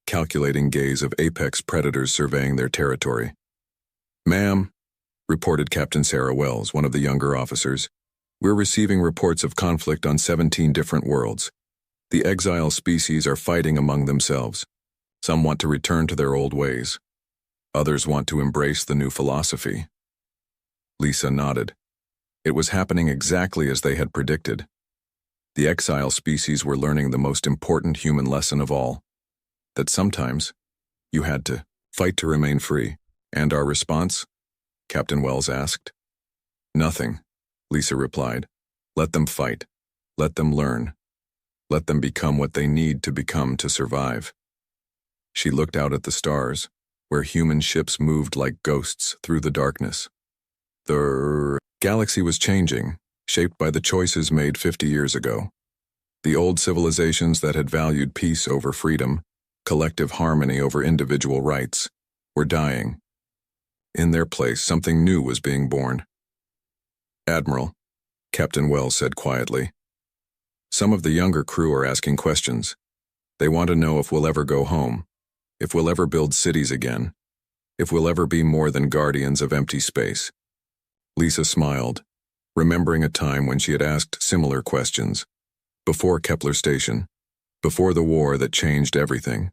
calculating gaze of apex predators surveying their territory. "Ma'am," reported Captain Sarah Wells, one of the younger officers, "we're receiving reports of conflict on 17 different worlds. The exile species are fighting among themselves. Some want to return to their old ways. Others want to embrace the new philosophy." Lisa nodded. It was happening exactly as they had predicted. The exile species were learning the most important human lesson of all, that sometimes you had to fight to remain free. "And our response?" Captain Wells asked. "Nothing," Lisa replied. "Let them fight. Let them learn. Let them become what they need to become to survive." She looked out at the stars, where human ships moved like ghosts through the darkness. The galaxy was changing, shaped by the choices made 50 years ago. The old civilizations that had valued peace over freedom, collective harmony over individual rights, were dying. In their place, something new was being born. "Admiral," Captain Wells said quietly, "some of the younger crew are asking questions. They want to know if we'll ever go home, if we'll ever build cities again, if we'll ever be more than guardians of empty space." Lisa smiled, remembering a time when she had asked similar questions, before Kepler Station, before the war that changed everything.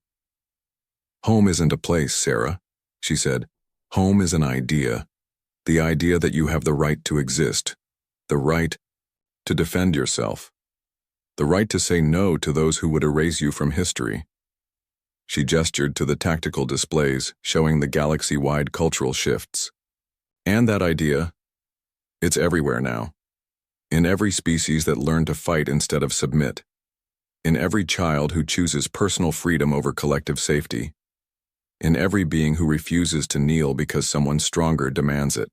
"Home isn't a place, Sarah," she said. "Home is an idea. The idea that you have the right to exist, the right to defend yourself, the right to say no to those who would erase you from history." She gestured to the tactical displays showing the galaxy-wide cultural shifts. "And that idea, it's everywhere now. In every species that learn to fight instead of submit. In every child who chooses personal freedom over collective safety. In every being who refuses to kneel because someone stronger demands it."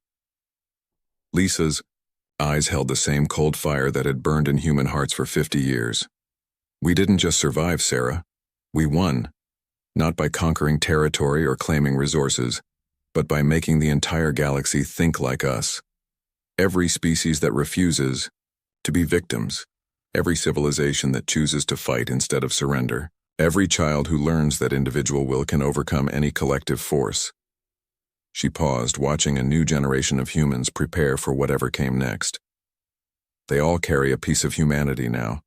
Lisa's eyes held the same cold fire that had burned in human hearts for 50 years. "We didn't just survive, Sarah. We won. Not by conquering territory or claiming resources, but by making the entire galaxy think like us. Every species that refuses to be victims. Every civilization that chooses to fight instead of surrender. Every child who learns that individual will can overcome any collective force. She paused, watching a new generation of humans prepare for whatever came next. They all carry a piece of humanity now,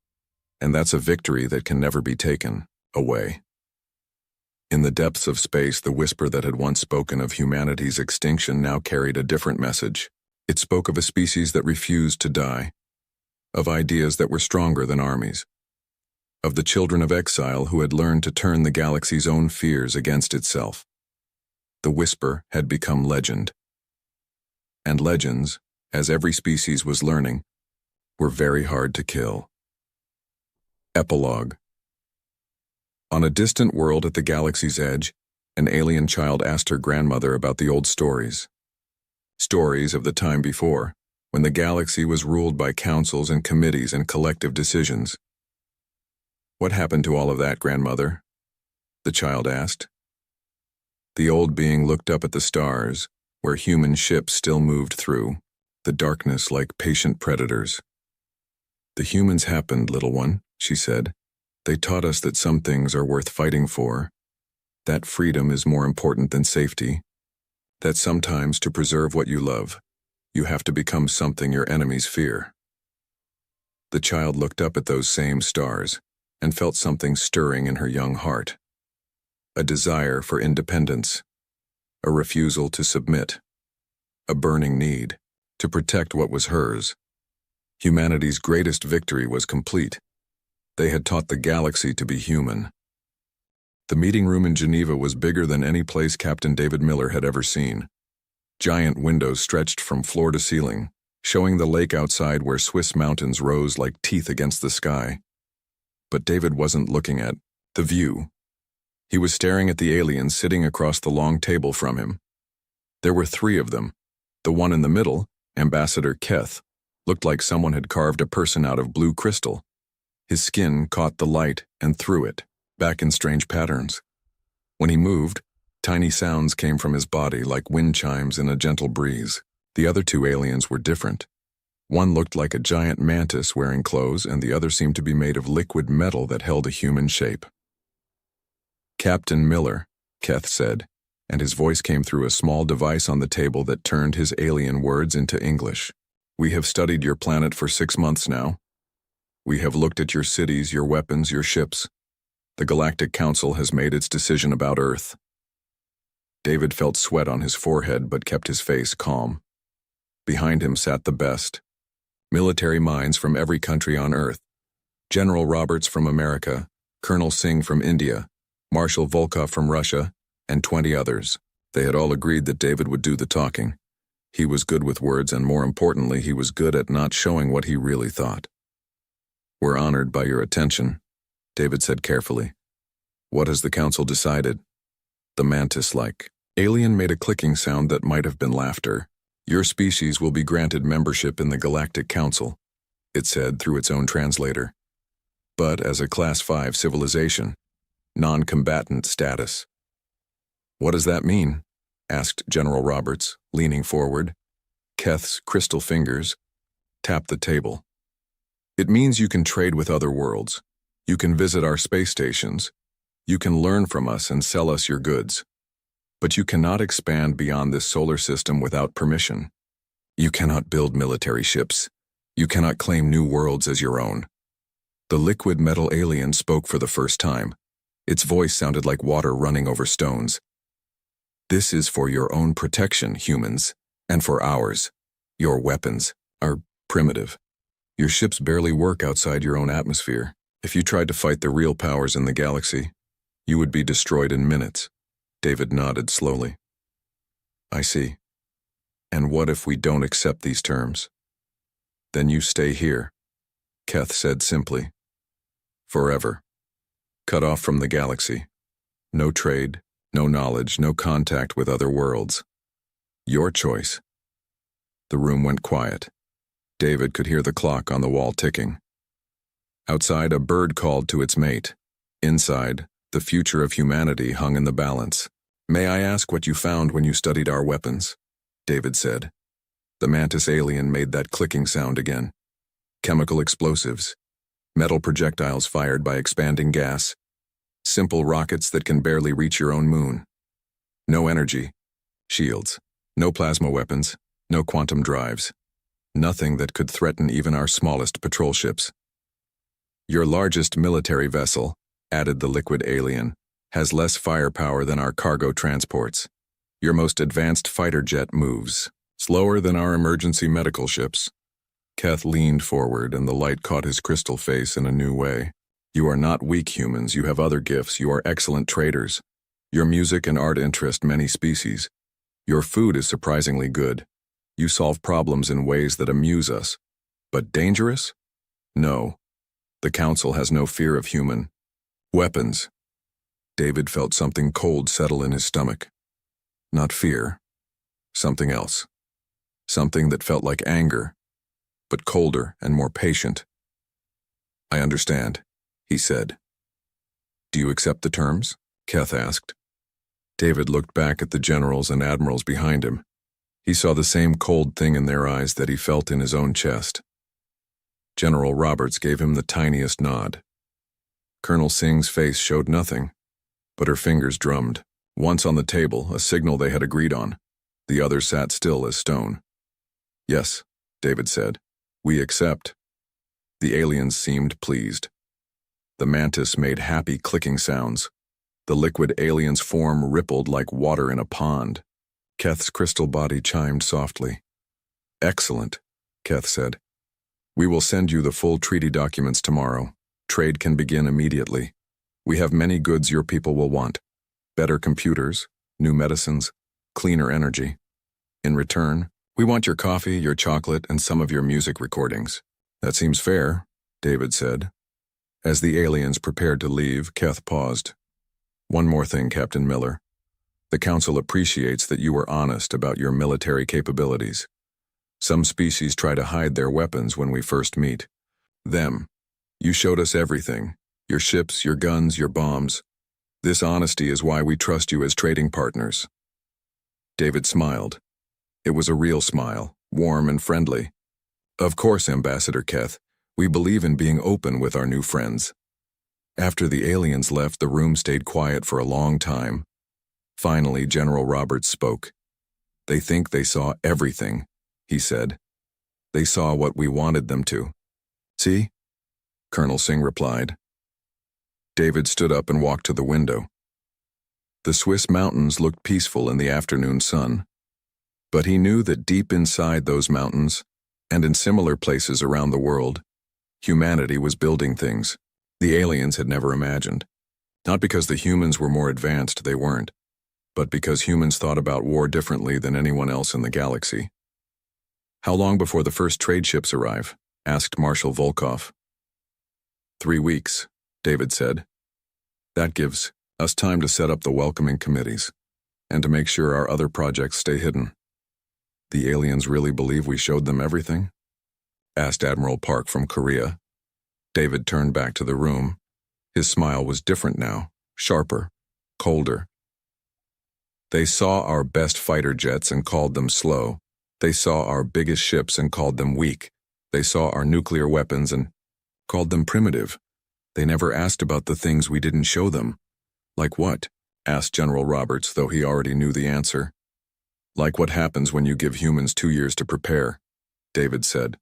and that's a victory that can never be taken away. In the depths of space, the whisper that had once spoken of humanity's extinction now carried a different message. It spoke of a species that refused to die, of ideas that were stronger than armies, of the children of exile who had learned to turn the galaxy's own fears against itself. The whisper had become legend. And legends, as every species was learning, were very hard to kill. Epilogue. On a distant world at the galaxy's edge, an alien child asked her grandmother about the old stories. Stories of the time before, when the galaxy was ruled by councils and committees and collective decisions. "What happened to all of that, grandmother?" the child asked. The old being looked up at the stars, where human ships still moved through, the darkness like patient predators. "The humans happened, little one," she said. "They taught us that some things are worth fighting for, that freedom is more important than safety, that sometimes to preserve what you love, you have to become something your enemies fear." The child looked up at those same stars and felt something stirring in her young heart. A desire for independence, a refusal to submit, a burning need to protect what was hers. Humanity's greatest victory was complete. They had taught the galaxy to be human. The meeting room in Geneva was bigger than any place Captain David Miller had ever seen. Giant windows stretched from floor to ceiling, showing the lake outside where Swiss mountains rose like teeth against the sky. But David wasn't looking at the view. He was staring at the aliens sitting across the long table from him. There were 3 of them. The one in the middle, Ambassador Keth, looked like someone had carved a person out of blue crystal. His skin caught the light and threw it, back in strange patterns. When he moved, tiny sounds came from his body like wind chimes in a gentle breeze. The other 2 aliens were different. One looked like a giant mantis wearing clothes, and the other seemed to be made of liquid metal that held a human shape. "Captain Miller," Keth said, and his voice came through a small device on the table that turned his alien words into English. "We have studied your planet for 6 months now. We have looked at your cities, your weapons, your ships. The Galactic Council has made its decision about Earth." David felt sweat on his forehead but kept his face calm. Behind him sat the best. Military minds from every country on Earth. General Roberts from America, Colonel Singh from India, Marshal Volkov from Russia, and 20 others. They had all agreed that David would do the talking. He was good with words, and more importantly, he was good at not showing what he really thought. "We're honored by your attention," David said carefully. "What has the council decided?" The mantis-like alien made a clicking sound that might have been laughter. "Your species will be granted membership in the Galactic Council," it said through its own translator. "But as a Class 5 civilization, non-combatant status." "What does that mean?" asked General Roberts, leaning forward. Keth's crystal fingers tapped the table. "It means you can trade with other worlds. You can visit our space stations. You can learn from us and sell us your goods. But you cannot expand beyond this solar system without permission. You cannot build military ships. You cannot claim new worlds as your own." The liquid metal alien spoke for the first time. Its voice sounded like water running over stones. "This is for your own protection, humans, and for ours. Your weapons are primitive. Your ships barely work outside your own atmosphere. If you tried to fight the real powers in the galaxy, you would be destroyed in minutes." David nodded slowly. "I see. And what if we don't accept these terms?" "Then you stay here," Keth said simply. "Forever. Cut off from the galaxy. No trade, no knowledge, no contact with other worlds. Your choice." The room went quiet. David could hear the clock on the wall ticking. Outside, a bird called to its mate. Inside, the future of humanity hung in the balance. "May I ask what you found when you studied our weapons?" David said. The mantis alien made that clicking sound again. chemical explosives, metal projectiles fired by expanding gas, simple rockets that can barely reach your own moon. No energy, shields, no plasma weapons, no quantum drives, nothing that could threaten even our smallest patrol ships. Your largest military vessel, added the liquid alien, has less firepower than our cargo transports. Your most advanced fighter jet moves slower than our emergency medical ships. Keth leaned forward and the light caught his crystal face in a new way. You are not weak humans, you have other gifts, you are excellent traders. Your music and art interest many species. Your food is surprisingly good. You solve problems in ways that amuse us. But dangerous? No. The Council has no fear of human weapons. David felt something cold settle in his stomach. Not fear. Something else. Something that felt like anger, but colder and more patient. I understand, he said. Do you accept the terms? Keth asked. David looked back at the generals and admirals behind him. He saw the same cold thing in their eyes that he felt in his own chest. General Roberts gave him the tiniest nod. Colonel Singh's face showed nothing, but her fingers drummed. Once on the table, a signal they had agreed on. The other sat still as stone. Yes, David said. We accept. The aliens seemed pleased. The mantis made happy clicking sounds. The liquid alien's form rippled like water in a pond. Keth's crystal body chimed softly. Excellent, Keth said. We will send you the full treaty documents tomorrow. Trade can begin immediately. We have many goods your people will want. Better computers, new medicines, cleaner energy. In return, we want your coffee, your chocolate, and some of your music recordings. That seems fair, David said. As the aliens prepared to leave, Keth paused. One more thing, Captain Miller. The Council appreciates that you were honest about your military capabilities. Some species try to hide their weapons when we first meet. Them. You showed us everything. Your ships, your guns, your bombs. This honesty is why we trust you as trading partners. David smiled. It was a real smile, warm and friendly. Of course, Ambassador Keth. We believe in being open with our new friends. After the aliens left, the room stayed quiet for a long time. Finally, General Roberts spoke. They think they saw everything, he said. They saw what we wanted them to. See? Colonel Singh replied. David stood up and walked to the window. The Swiss mountains looked peaceful in the afternoon sun. But he knew that deep inside those mountains, and in similar places around the world, humanity was building things the aliens had never imagined. Not because the humans were more advanced, they weren't, but because humans thought about war differently than anyone else in the galaxy. How long before the first trade ships arrive? Asked Marshal Volkov. 3 weeks, David said. That gives us time to set up the welcoming committees, and to make sure our other projects stay hidden. The aliens really believe we showed them everything? Asked Admiral Park from Korea. David turned back to the room. His smile was different now, sharper, colder. They saw our best fighter jets and called them slow. They saw our biggest ships and called them weak. They saw our nuclear weapons and called them primitive. They never asked about the things we didn't show them. Like what? Asked General Roberts, though he already knew the answer. Like what happens when you give humans 2 years to prepare, David said.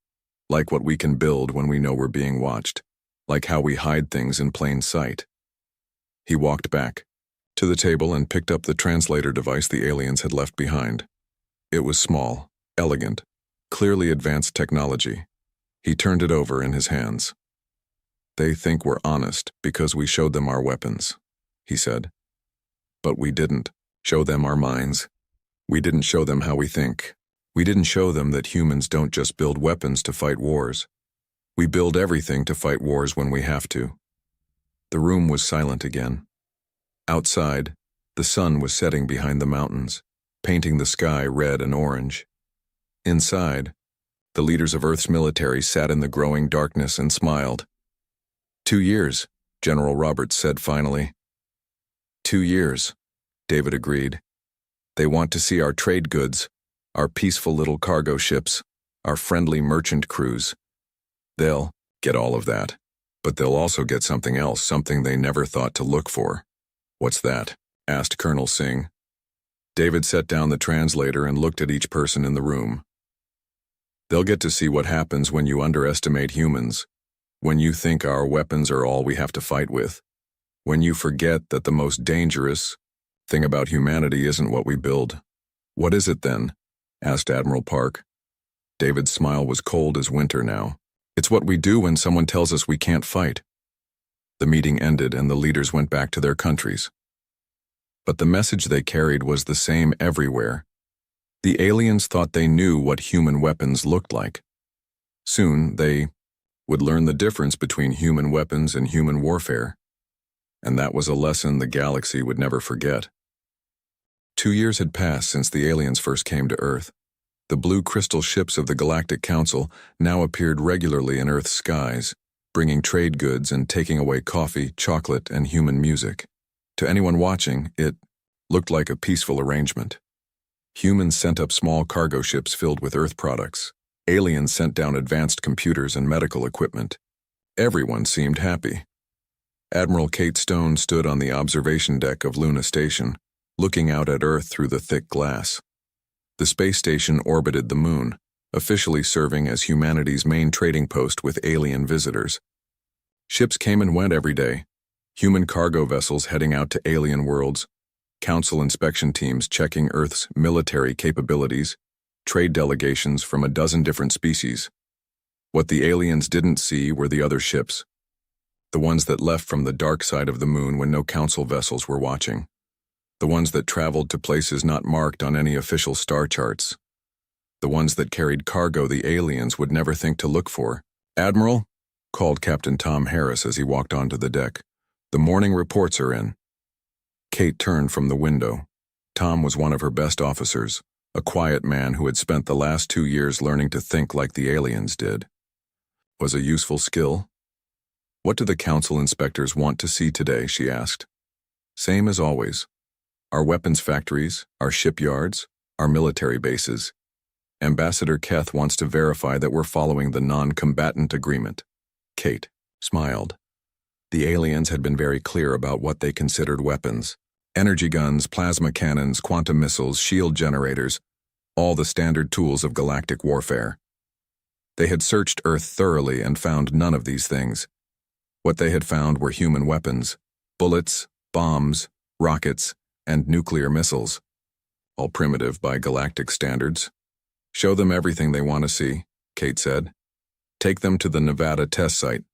Like what we can build when we know we're being watched. Like how we hide things in plain sight. He walked back to the table and picked up the translator device the aliens had left behind. It was small, elegant, clearly advanced technology. He turned it over in his hands. They think we're honest because we showed them our weapons, he said. But we didn't show them our minds. We didn't show them how we think. We didn't show them that humans don't just build weapons to fight wars. We build everything to fight wars when we have to. The room was silent again. Outside, the sun was setting behind the mountains, painting the sky red and orange. Inside, the leaders of Earth's military sat in the growing darkness and smiled. 2 years, General Roberts said finally. 2 years, David agreed. They want to see our trade goods, our peaceful little cargo ships, our friendly merchant crews. They'll get all of that. But they'll also get something else, something they never thought to look for. What's that? Asked Colonel Singh. David set down the translator and looked at each person in the room. They'll get to see what happens when you underestimate humans, when you think our weapons are all we have to fight with, when you forget that the most dangerous thing about humanity isn't what we build. What is it then? Asked Admiral Park. David's smile was cold as winter now. It's what we do when someone tells us we can't fight. The meeting ended and the leaders went back to their countries. But the message they carried was the same everywhere. The aliens thought they knew what human weapons looked like. Soon, they would learn the difference between human weapons and human warfare. And that was a lesson the galaxy would never forget. 2 years had passed since the aliens first came to Earth. The blue crystal ships of the Galactic Council now appeared regularly in Earth's skies, bringing trade goods and taking away coffee, chocolate, and human music. To anyone watching, it looked like a peaceful arrangement. Humans sent up small cargo ships filled with Earth products. Aliens sent down advanced computers and medical equipment. Everyone seemed happy. Admiral Kate Stone stood on the observation deck of Luna Station, looking out at Earth through the thick glass. The space station orbited the moon, officially serving as humanity's main trading post with alien visitors. Ships came and went every day. Human cargo vessels heading out to alien worlds, council inspection teams checking Earth's military capabilities, trade delegations from a dozen different species. What the aliens didn't see were the other ships, the ones that left from the dark side of the moon when no council vessels were watching, the ones that traveled to places not marked on any official star charts, the ones that carried cargo the aliens would never think to look for. "Admiral," called Captain Tom Harris as he walked onto the deck. "The morning reports are in." Kate turned from the window. Tom was one of her best officers, a quiet man who had spent the last 2 years learning to think like the aliens did. Was a useful skill. "What do the council inspectors want to see today?" she asked. "Same as always. Our weapons factories, our shipyards, our military bases. Ambassador Keth wants to verify that we're following the non-combatant agreement." Kate smiled. The aliens had been very clear about what they considered weapons. Energy guns, plasma cannons, quantum missiles, shield generators, all the standard tools of galactic warfare. They had searched Earth thoroughly and found none of these things. What they had found were human weapons, bullets, bombs, rockets, and nuclear missiles. All primitive by galactic standards. "Show them everything they want to see," Kate said. "Take them to the Nevada test site.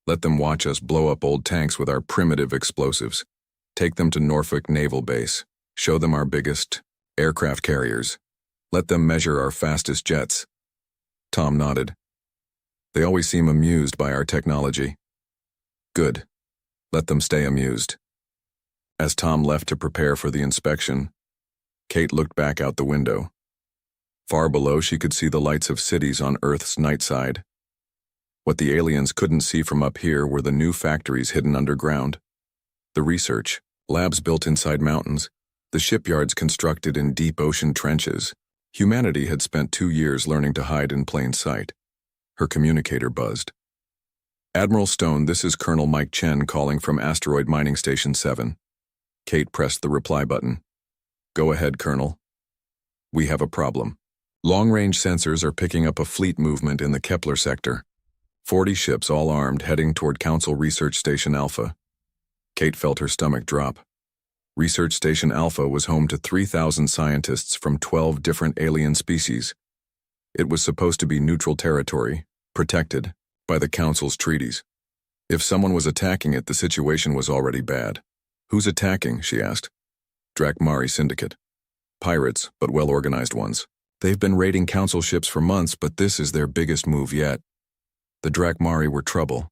Let them watch us blow up old tanks with our primitive explosives. Take them to Norfolk Naval Base. Show them our biggest aircraft carriers. Let them measure our fastest jets." Tom nodded. "They always seem amused by our technology." "Good. Let them stay amused." As Tom left to prepare for the inspection, Kate looked back out the window. Far below, she could see the lights of cities on Earth's night side. What the aliens couldn't see from up here were the new factories hidden underground. The research, labs built inside mountains, the shipyards constructed in deep ocean trenches. Humanity had spent 2 years learning to hide in plain sight. Her communicator buzzed. "Admiral Stone, this is Colonel Mike Chen calling from Asteroid Mining Station 7. Kate pressed the reply button. "Go ahead, Colonel." "We have a problem. Long-range sensors are picking up a fleet movement in the Kepler sector. 40 ships all armed heading toward Council Research Station Alpha." Kate felt her stomach drop. Research Station Alpha was home to 3,000 scientists from 12 different alien species. It was supposed to be neutral territory, protected by the Council's treaties. If someone was attacking it, the situation was already bad. "Who's attacking?" she asked. "Drakmari Syndicate. Pirates, but well-organized ones. They've been raiding Council ships for months, but this is their biggest move yet." The Drakmari were trouble.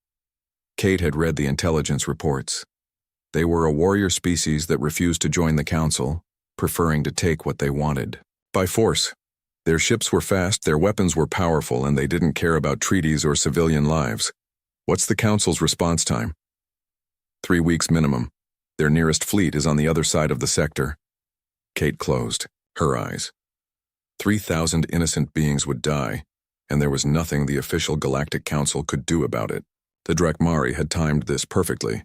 Kate had read the intelligence reports. They were a warrior species that refused to join the Council, preferring to take what they wanted by force. Their ships were fast, their weapons were powerful, and they didn't care about treaties or civilian lives. "What's the Council's response time?" 3 weeks minimum. Their nearest fleet is on the other side of the sector." Kate closed her eyes. 3,000 innocent beings would die, and there was nothing the official Galactic Council could do about it. The Drakmari had timed this perfectly.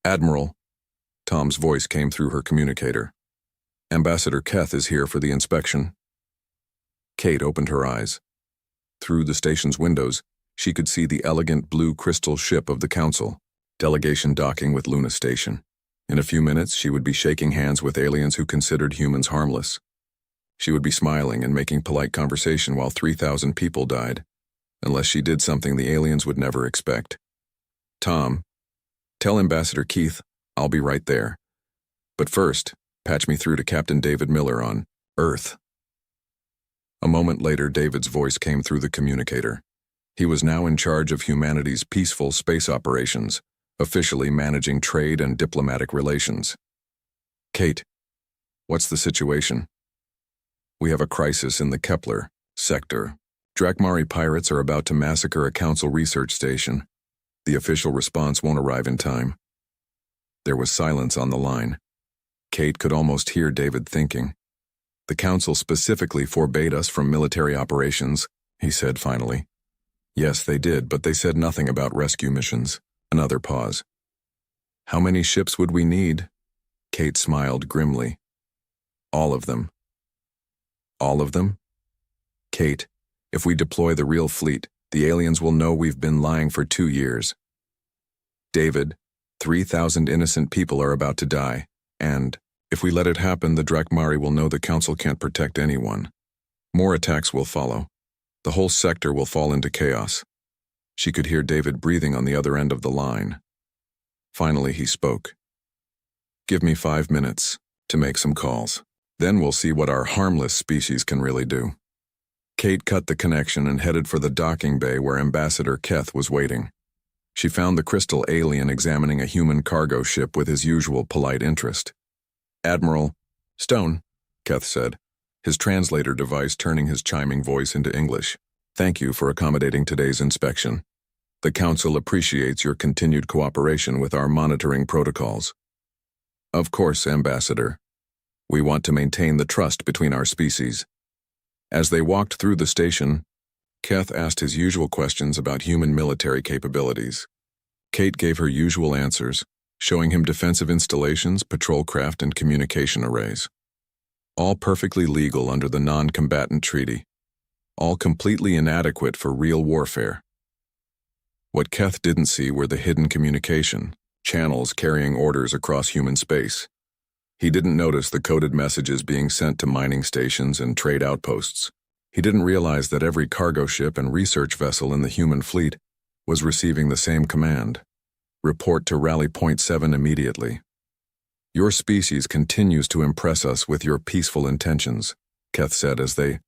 "Admiral," Tom's voice came through her communicator. "Ambassador Keth is here for the inspection." Kate opened her eyes. Through the station's windows, she could see the elegant blue crystal ship of the Council, delegation docking with Luna Station. In a few minutes, she would be shaking hands with aliens who considered humans harmless. She would be smiling and making polite conversation while 3,000 people died, unless she did something the aliens would never expect. "Tom, tell Ambassador Keith I'll be right there. But first, patch me through to Captain David Miller on Earth." A moment later, David's voice came through the communicator. He was now in charge of humanity's peaceful space operations, officially managing trade and diplomatic relations. "Kate, what's the situation?" "We have a crisis in the Kepler sector. Drakmari pirates are about to massacre a Council research station. The official response won't arrive in time." There was silence on the line. Kate could almost hear David thinking. "The Council specifically forbade us from military operations," he said finally. "Yes, they did, but they said nothing about rescue missions." Another pause. "How many ships would we need?" Kate smiled grimly. "All of them." "All of them?" "Kate, if we deploy the real fleet, the aliens will know we've been lying for 2 years. David, 3,000 innocent people are about to die, and if we let it happen, the Drakmari will know the Council can't protect anyone. More attacks will follow. The whole sector will fall into chaos." She could hear David breathing on the other end of the line. Finally, he spoke. "Give me 5 minutes to make some calls. Then we'll see what our harmless species can really do." Kate cut the connection and headed for the docking bay where Ambassador Keth was waiting. She found the crystal alien examining a human cargo ship with his usual polite interest. "Admiral Stone," Keth said, his translator device turning his chiming voice into English. "Thank you for accommodating today's inspection. The Council appreciates your continued cooperation with our monitoring protocols." "Of course, Ambassador. We want to maintain the trust between our species." As they walked through the station, Keth asked his usual questions about human military capabilities. Kate gave her usual answers, showing him defensive installations, patrol craft, and communication arrays. All perfectly legal under the non-combatant treaty. All completely inadequate for real warfare. What Keth didn't see were the hidden communication, channels carrying orders across human space. He didn't notice the coded messages being sent to mining stations and trade outposts. He didn't realize that every cargo ship and research vessel in the human fleet was receiving the same command. "Report to Rally Point 7 immediately. Your species continues to impress us with your peaceful intentions," Keth said as they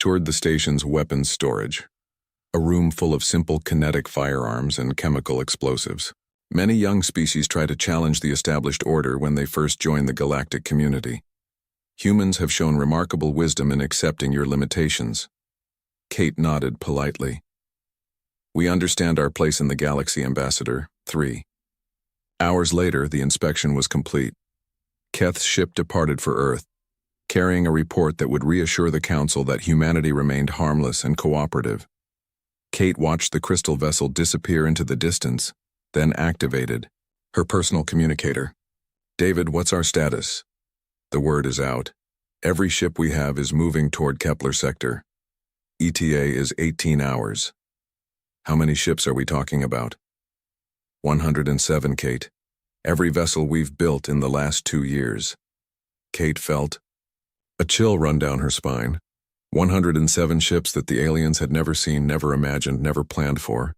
toured the station's weapons storage, a room full of simple kinetic firearms and chemical explosives. "Many young species try to challenge the established order when they first join the galactic community. Humans have shown remarkable wisdom in accepting your limitations." Kate nodded politely. "We understand our place in the galaxy, Ambassador. 3. Hours later, the inspection was complete. Keth's ship departed for Earth, carrying a report that would reassure the Council that humanity remained harmless and cooperative. Kate watched the crystal vessel disappear into the distance, then activated her personal communicator. "David, what's our status?" "The word is out. Every ship we have is moving toward Kepler sector. ETA is 18 hours. "How many ships are we talking about?" 107, Kate. Every vessel we've built in the last 2 years. Kate felt a chill run down her spine. 107 ships that the aliens had never seen, never imagined, never planned for.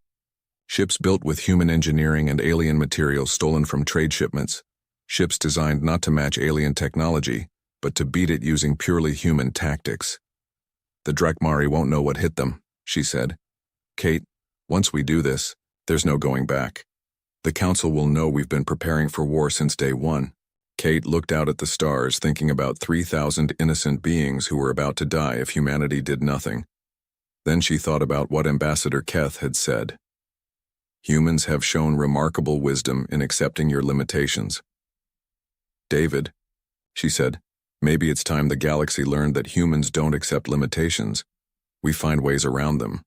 Ships built with human engineering and alien materials stolen from trade shipments. Ships designed not to match alien technology, but to beat it using purely human tactics. "The Drakmari won't know what hit them," she said. "Kate, once we do this, there's no going back. The Council will know we've been preparing for war since day one." Kate looked out at the stars, thinking about 3,000 innocent beings who were about to die if humanity did nothing. Then she thought about what Ambassador Keth had said. "Humans have shown remarkable wisdom in accepting your limitations." "David," she said, "maybe it's time the galaxy learned that humans don't accept limitations. We find ways around them.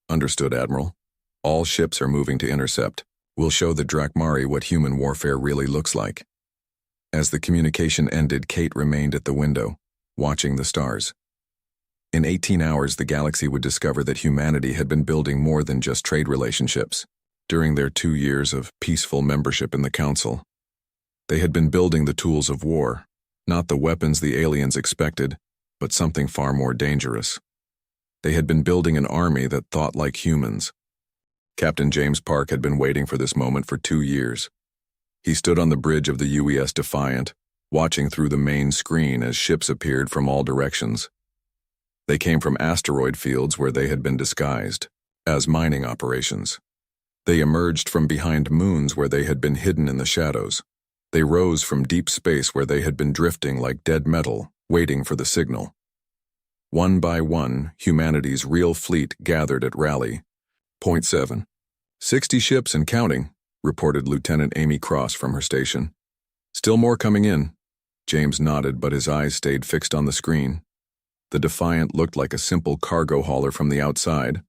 Understood, Admiral. All ships are moving to intercept. We'll show the Drakmari what human warfare really looks like. As the communication ended, Kate remained at the window, watching the stars. In 18 hours, the galaxy would discover that humanity had been building more than just trade relationships. During their 2 years of peaceful membership in the Council, they had been building the tools of war, not the weapons the aliens expected, but something far more dangerous. They had been building an army that thought like humans. Captain James Park had been waiting for this moment for 2 years. He stood on the bridge of the UES Defiant, watching through the main screen as ships appeared from all directions. They came from asteroid fields where they had been disguised as mining operations. They emerged from behind moons where they had been hidden in the shadows. They rose from deep space where they had been drifting like dead metal, waiting for the signal. One by one, humanity's real fleet gathered at Rally. Point 7. 60 ships and counting, reported Lieutenant Amy Cross from her station. Still more coming in. James nodded, but his eyes stayed fixed on the screen. The Defiant looked like a simple cargo hauler from the outside.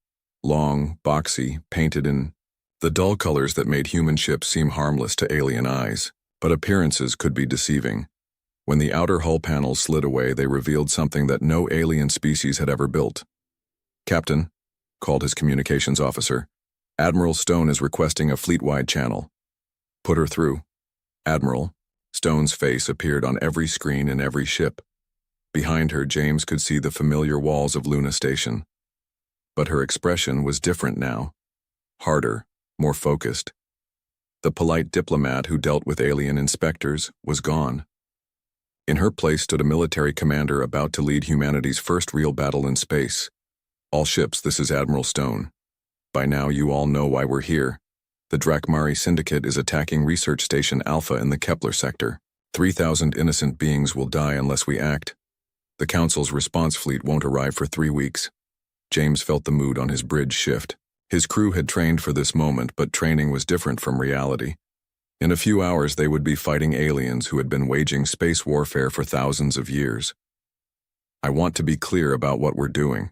Long, boxy, painted in the dull colors that made human ships seem harmless to alien eyes. But appearances could be deceiving. When the outer hull panels slid away, they revealed something that no alien species had ever built. "Captain," called his communications officer, "Admiral Stone is requesting a fleet-wide channel." "Put her through." "Admiral." Stone's face appeared on every screen in every ship. Behind her, James could see the familiar walls of Luna Station. But her expression was different now. Harder, more focused. The polite diplomat who dealt with alien inspectors was gone. In her place stood a military commander about to lead humanity's first real battle in space. "All ships, this is Admiral Stone. By now you all know why we're here. The Drakmari Syndicate is attacking Research Station Alpha in the Kepler sector. 3,000 innocent beings will die unless we act. The Council's response fleet won't arrive for 3 weeks. James felt the mood on his bridge shift. His crew had trained for this moment, but training was different from reality. In a few hours, they would be fighting aliens who had been waging space warfare for thousands of years. "I want to be clear about what we're doing,"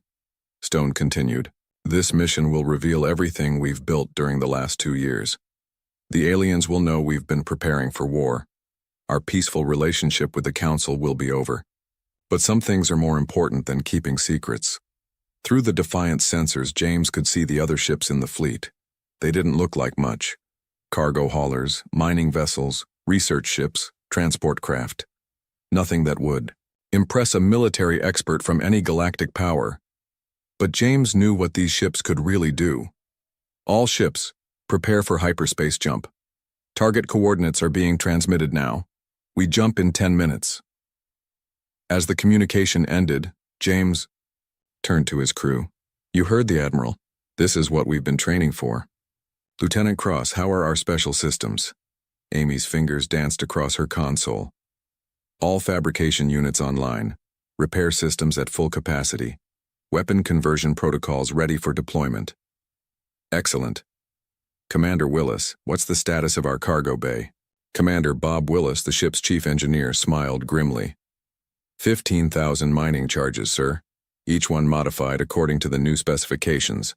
Stone continued. "This mission will reveal everything we've built during the last 2 years. The aliens will know we've been preparing for war. Our peaceful relationship with the Council will be over. But some things are more important than keeping secrets." Through the Defiant sensors, James could see the other ships in the fleet. They didn't look like much. Cargo haulers, mining vessels, research ships, transport craft. Nothing that would impress a military expert from any galactic power. But James knew what these ships could really do. "All ships, prepare for hyperspace jump. Target coordinates are being transmitted now. We jump in 10 minutes. As the communication ended, James turned to his crew. "You heard the Admiral. This is what we've been training for. Lieutenant Cross, how are our special systems?" Amy's fingers danced across her console. "All fabrication units online. Repair systems at full capacity. Weapon conversion protocols ready for deployment." "Excellent. Commander Willis, what's the status of our cargo bay?" Commander Bob Willis, the ship's chief engineer, smiled grimly. 15,000 mining charges, sir. Each one modified according to the new specifications,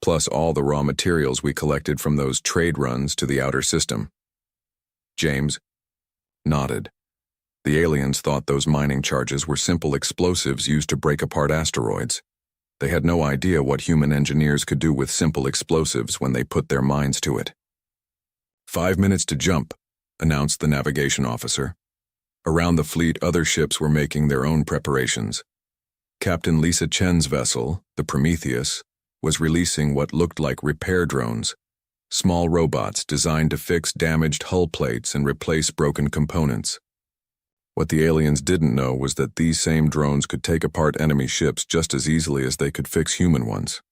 plus all the raw materials we collected from those trade runs to the outer system." James nodded. The aliens thought those mining charges were simple explosives used to break apart asteroids. They had no idea what human engineers could do with simple explosives when they put their minds to it. 5 minutes to jump," announced the navigation officer. Around the fleet, other ships were making their own preparations. Captain Lisa Chen's vessel, the Prometheus, was releasing what looked like repair drones, small robots designed to fix damaged hull plates and replace broken components. What the aliens didn't know was that these same drones could take apart enemy ships just as easily as they could fix human ones.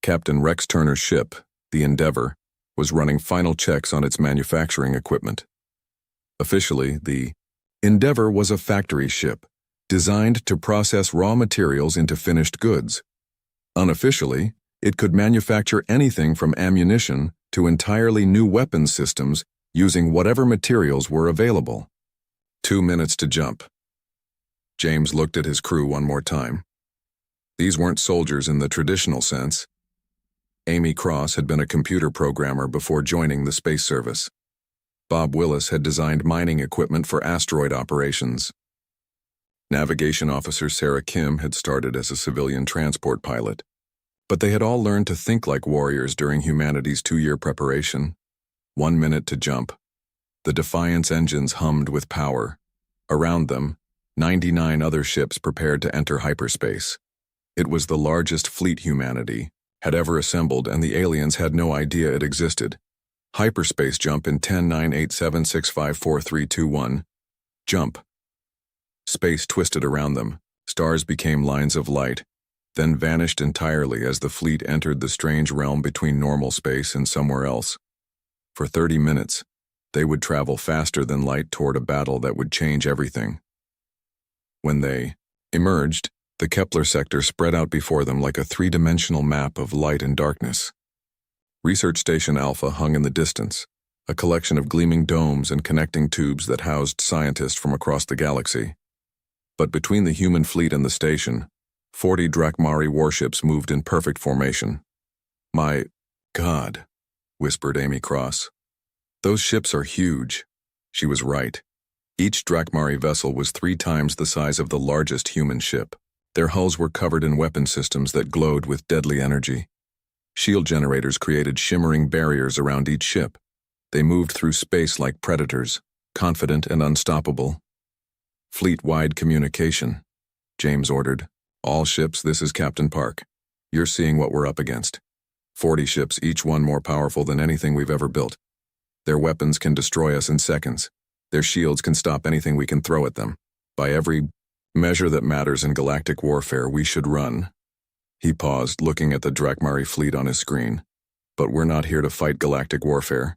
Captain Rex Turner's ship, the Endeavor, was running final checks on its manufacturing equipment. Officially, the Endeavor was a factory ship, designed to process raw materials into finished goods. Unofficially, it could manufacture anything from ammunition to entirely new weapons systems using whatever materials were available. 2 minutes to jump. James looked at his crew one more time. These weren't soldiers in the traditional sense. Amy Cross had been a computer programmer before joining the Space Service. Bob Willis had designed mining equipment for asteroid operations. Navigation officer Sarah Kim had started as a civilian transport pilot. But they had all learned to think like warriors during humanity's 2-year preparation. 1 minute to jump. The Defiant's engines hummed with power. Around them, 99 other ships prepared to enter hyperspace. It was the largest fleet humanity had ever assembled, and the aliens had no idea it existed. Hyperspace jump in 10-9-8-7-6-5-4-3-2-1. Jump. Space twisted around them. Stars became lines of light, then vanished entirely as the fleet entered the strange realm between normal space and somewhere else. For 30 minutes, they would travel faster than light toward a battle that would change everything. When they emerged, the Kepler sector spread out before them like a 3-dimensional map of light and darkness. Research Station Alpha hung in the distance, a collection of gleaming domes and connecting tubes that housed scientists from across the galaxy. But between the human fleet and the station, 40 Drakmari warships moved in perfect formation. "My God," whispered Amy Cross. "Those ships are huge." She was right. Each Drakmari vessel was 3 times the size of the largest human ship. Their hulls were covered in weapon systems that glowed with deadly energy. Shield generators created shimmering barriers around each ship. They moved through space like predators, confident and unstoppable. "Fleet-wide communication," James ordered. "All ships, this is Captain Park. You're seeing what we're up against. 40 ships, each one more powerful than anything we've ever built. Their weapons can destroy us in seconds. Their shields can stop anything we can throw at them. By every measure that matters in galactic warfare, we should run." He paused, looking at the Drakmari fleet on his screen. "But we're not here to fight galactic warfare.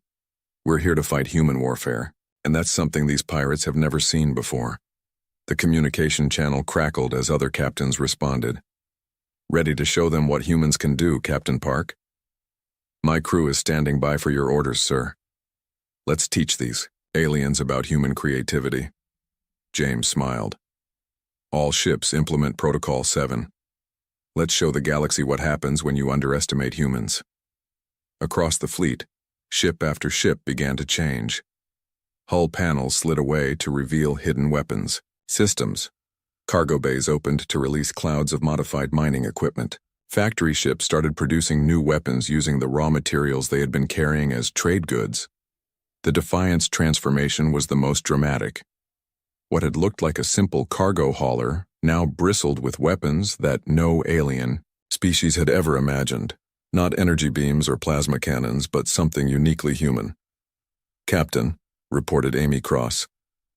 We're here to fight human warfare, and that's something these pirates have never seen before." The communication channel crackled as other captains responded. "Ready to show them what humans can do, Captain Park?" "My crew is standing by for your orders, sir." "Let's teach these aliens about human creativity." James smiled. "All ships implement Protocol 7. Let's show the galaxy what happens when you underestimate humans." Across the fleet, ship after ship began to change. Hull panels slid away to reveal hidden weapons, systems. Cargo bays opened to release clouds of modified mining equipment. Factory ships started producing new weapons using the raw materials they had been carrying as trade goods. The Defiant's transformation was the most dramatic. What had looked like a simple cargo hauler now bristled with weapons that no alien species had ever imagined. Not energy beams or plasma cannons, but something uniquely human. "Captain," reported Amy Cross,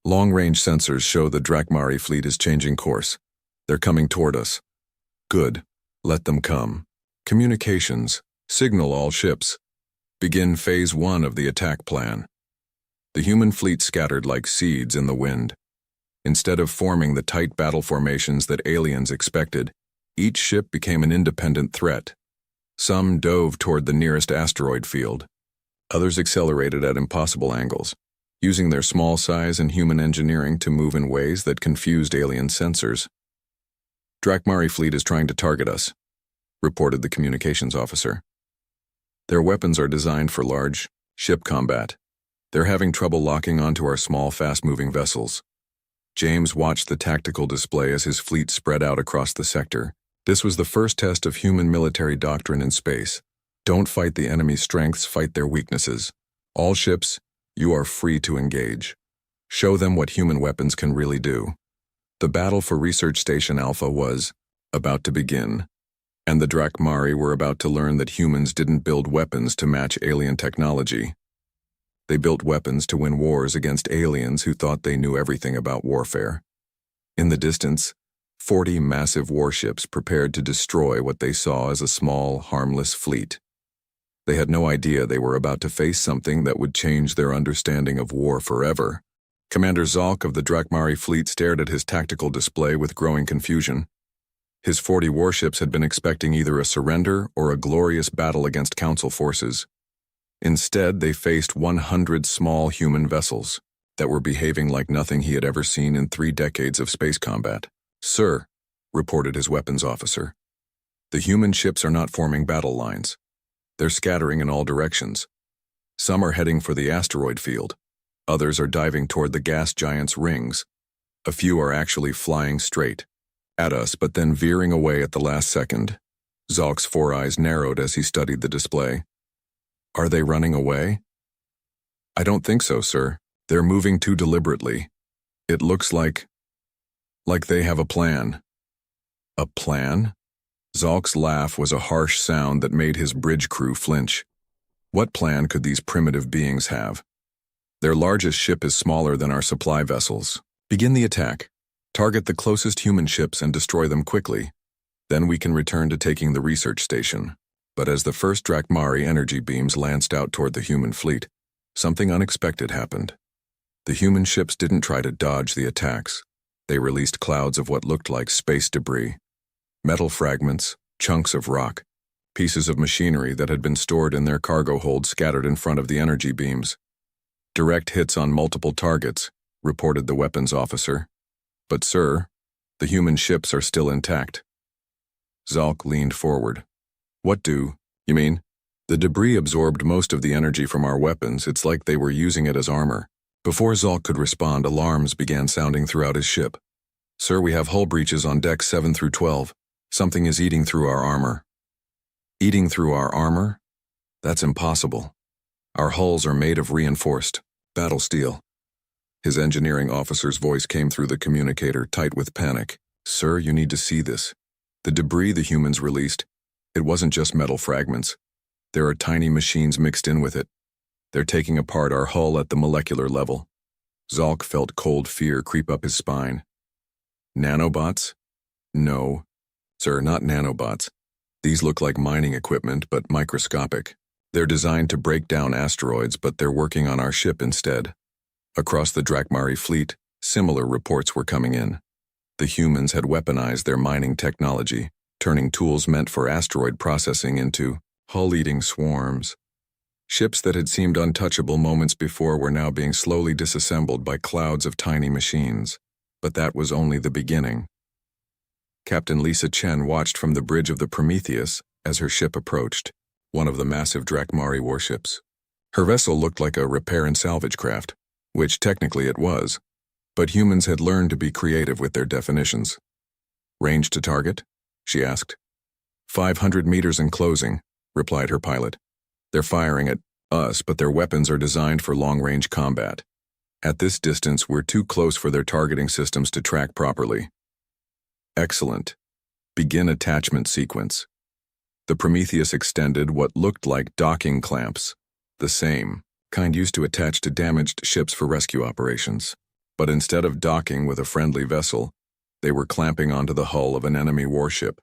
"long-range sensors show the Drakmari fleet is changing course. They're coming toward us." "Good. Let them come. Communications. Signal all ships. Begin Phase 1 of the attack plan." The human fleet scattered like seeds in the wind. Instead of forming the tight battle formations that aliens expected, each ship became an independent threat. Some dove toward the nearest asteroid field. Others accelerated at impossible angles, using their small size and human engineering to move in ways that confused alien sensors. "Drakmari fleet is trying to target us," reported the communications officer. "Their weapons are designed for large ship combat. They're having trouble locking onto our small, fast-moving vessels." James watched the tactical display as his fleet spread out across the sector. This was the first test of human military doctrine in space. Don't fight the enemy's strengths, fight their weaknesses. All ships, you are free to engage. Show them what human weapons can really do. The battle for Research Station Alpha was about to begin, and the Drakmari were about to learn that humans didn't build weapons to match alien technology. They built weapons to win wars against aliens who thought they knew everything about warfare. In the distance, 40 massive warships prepared to destroy what they saw as a small, harmless fleet. They had no idea they were about to face something that would change their understanding of war forever. Commander Zalk of the Drakmari fleet stared at his tactical display with growing confusion. His 40 warships had been expecting either a surrender or a glorious battle against Council forces. Instead, they faced 100 small human vessels that were behaving like nothing he had ever seen in 3 decades of space combat. "Sir," reported his weapons officer, The human ships are not forming battle lines. They're scattering in all directions. Some are heading for the asteroid field. Others are diving toward the gas giant's rings. A few are actually flying straight at us, but then veering away at the last second. Zalk's four eyes narrowed as he studied the display. Are they running away? I don't think so, sir. They're moving too deliberately. It looks like they have a plan. A plan? Zalk's laugh was a harsh sound that made his bridge crew flinch. What plan could these primitive beings have? Their largest ship is smaller than our supply vessels. Begin the attack. Target the closest human ships and destroy them quickly. Then we can return to taking the research station. But as the first Drakmari energy beams lanced out toward the human fleet, something unexpected happened. The human ships didn't try to dodge the attacks. They released clouds of what looked like space debris. Metal fragments, chunks of rock, pieces of machinery that had been stored in their cargo hold scattered in front of the energy beams. Direct hits on multiple targets, reported the weapons officer. But sir, the human ships are still intact. Zalk leaned forward. What do you mean? The debris absorbed most of the energy from our weapons. It's like they were using it as armor. Before Zalk could respond, alarms began sounding throughout his ship. Sir, we have hull breaches on decks 7 through 12. Something is eating through our armor. Eating through our armor? That's impossible. Our hulls are made of reinforced battle steel. His engineering officer's voice came through the communicator, tight with panic. Sir, you need to see this. The debris the humans released, it wasn't just metal fragments. There are tiny machines mixed in with it. They're taking apart our hull at the molecular level. Zalk felt cold fear creep up his spine. Nanobots? No. Sir, not nanobots. These look like mining equipment, but microscopic. They're designed to break down asteroids, but they're working on our ship instead. Across the Drakmari fleet, similar reports were coming in. The humans had weaponized their mining technology, turning tools meant for asteroid processing into hull-eating swarms. Ships that had seemed untouchable moments before were now being slowly disassembled by clouds of tiny machines. But that was only the beginning. Captain Lisa Chen watched from the bridge of the Prometheus as her ship approached, one of the massive Drakmari warships. Her vessel looked like a repair and salvage craft, which technically it was, but humans had learned to be creative with their definitions. Range to target? She asked. 500 meters in closing, replied her pilot. They're firing at us, but their weapons are designed for long-range combat. At this distance, we're too close for their targeting systems to track properly. Excellent. Begin attachment sequence. The Prometheus extended what looked like docking clamps, the same kind used to attach to damaged ships for rescue operations. But instead of docking with a friendly vessel, they were clamping onto the hull of an enemy warship.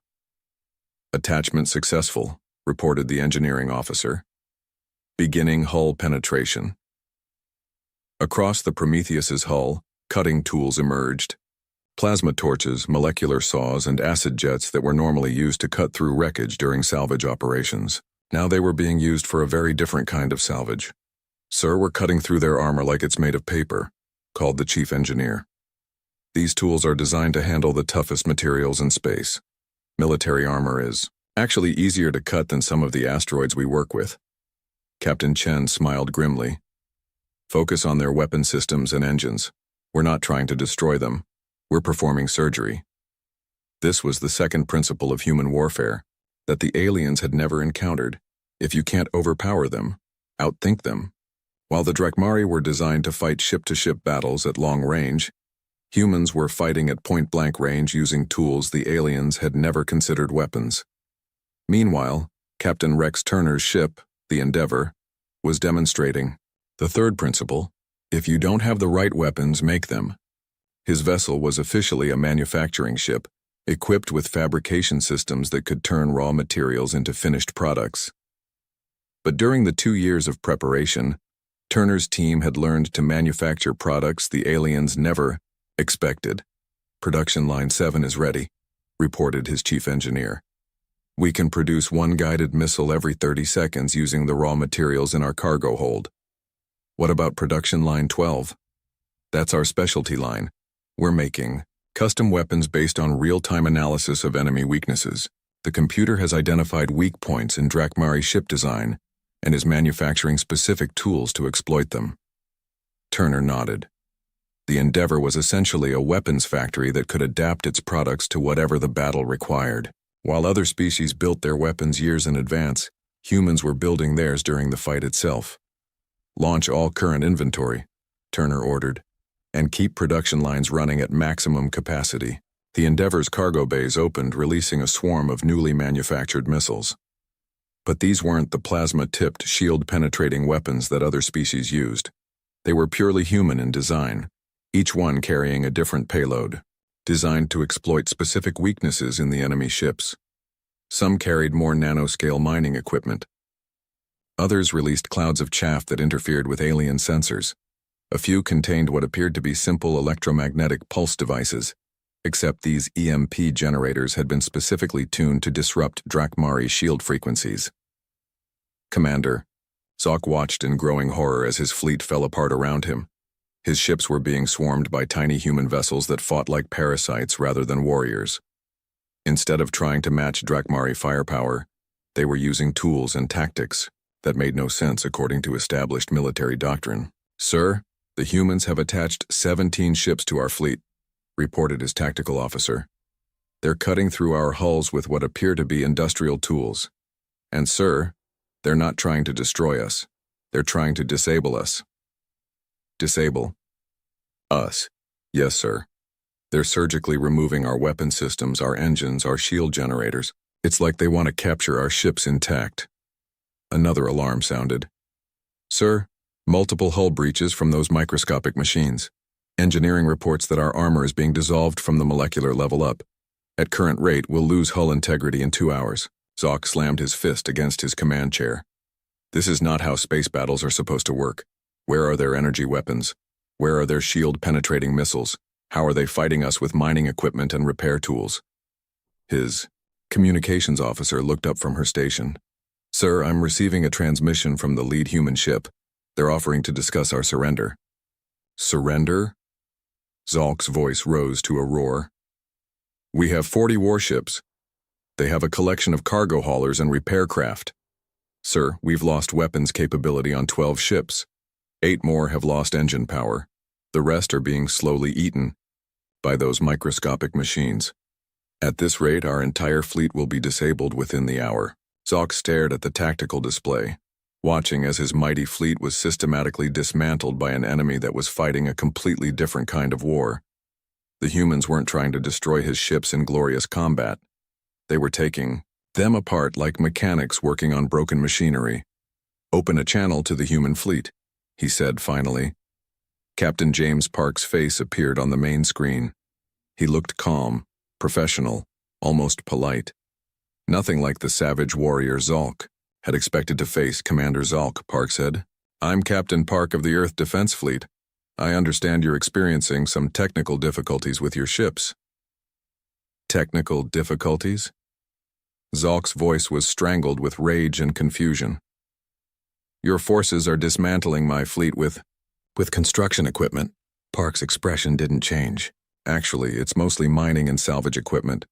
Attachment successful, reported the engineering officer. Beginning hull penetration. Across the Prometheus's hull, cutting tools emerged. Plasma torches, molecular saws, and acid jets that were normally used to cut through wreckage during salvage operations. Now they were being used for a very different kind of salvage. Sir, we're cutting through their armor like it's made of paper, called the chief engineer. These tools are designed to handle the toughest materials in space. Military armor is actually easier to cut than some of the asteroids we work with. Captain Chen smiled grimly. Focus on their weapon systems and engines. We're not trying to destroy them. We're performing surgery. This was the second principle of human warfare, that the aliens had never encountered. If you can't overpower them, outthink them. While the Drakmari were designed to fight ship-to-ship battles at long range, humans were fighting at point-blank range using tools the aliens had never considered weapons. Meanwhile, Captain Rex Turner's ship, the Endeavour, was demonstrating the third principle: if you don't have the right weapons, make them. His vessel was officially a manufacturing ship, equipped with fabrication systems that could turn raw materials into finished products. But during the 2 years of preparation, Turner's team had learned to manufacture products the aliens never expected. Production Line 7 is ready, reported his chief engineer. We can produce one guided missile every 30 seconds using the raw materials in our cargo hold. What about Production Line 12? That's our specialty line. We're making custom weapons based on real-time analysis of enemy weaknesses. The computer has identified weak points in Drakmari ship design and is manufacturing specific tools to exploit them. Turner nodded. The Endeavor was essentially a weapons factory that could adapt its products to whatever the battle required. While other species built their weapons years in advance, humans were building theirs during the fight itself. Launch all current inventory, Turner ordered, and keep production lines running at maximum capacity. The Endeavor's cargo bays opened, releasing a swarm of newly manufactured missiles. But these weren't the plasma-tipped, shield-penetrating weapons that other species used. They were purely human in design, each one carrying a different payload, designed to exploit specific weaknesses in the enemy ships. Some carried more nanoscale mining equipment. Others released clouds of chaff that interfered with alien sensors. A few contained what appeared to be simple electromagnetic pulse devices, except these EMP generators had been specifically tuned to disrupt Drakmari shield frequencies. Commander, Zok watched in growing horror as his fleet fell apart around him. His ships were being swarmed by tiny human vessels that fought like parasites rather than warriors. Instead of trying to match Drakmari firepower, they were using tools and tactics that made no sense according to established military doctrine. "Sir, the humans have attached 17 ships to our fleet," reported his tactical officer. "They're cutting through our hulls with what appear to be industrial tools. And sir, they're not trying to destroy us. They're trying to disable us." "Disable? Us?" "Yes, sir. They're surgically removing our weapon systems, our engines, our shield generators. It's like they want to capture our ships intact." Another alarm sounded. "Sir, multiple hull breaches from those microscopic machines. Engineering reports that our armor is being dissolved from the molecular level up. At current rate, we'll lose hull integrity in 2 hours." Zok slammed his fist against his command chair. "This is not how space battles are supposed to work. Where are their energy weapons? Where are their shield-penetrating missiles? How are they fighting us with mining equipment and repair tools?" His communications officer looked up from her station. "Sir, I'm receiving a transmission from the lead human ship. They're offering to discuss our surrender." "Surrender?" Zolk's voice rose to a roar. "We have 40 warships. They have a collection of cargo haulers and repair craft. Sir, we've lost weapons capability on 12 ships. 8 more have lost engine power. The rest are being slowly eaten by those microscopic machines. At this rate, our entire fleet will be disabled within the hour." Zok stared at the tactical display, watching as his mighty fleet was systematically dismantled by an enemy that was fighting a completely different kind of war. The humans weren't trying to destroy his ships in glorious combat. They were taking them apart like mechanics working on broken machinery. "Open a channel to the human fleet," he said finally. Captain James Park's face appeared on the main screen. He looked calm, professional, almost polite. Nothing like the savage warrior Zolk had expected to face Commander Zolk, Park said. "I'm Captain Park of the Earth Defense Fleet. I understand you're experiencing some technical difficulties with your ships." "Technical difficulties?" Zolk's voice was strangled with rage and confusion. "Your forces are dismantling my fleet with construction equipment." Park's expression didn't change. "Actually, it's mostly mining and salvage equipment,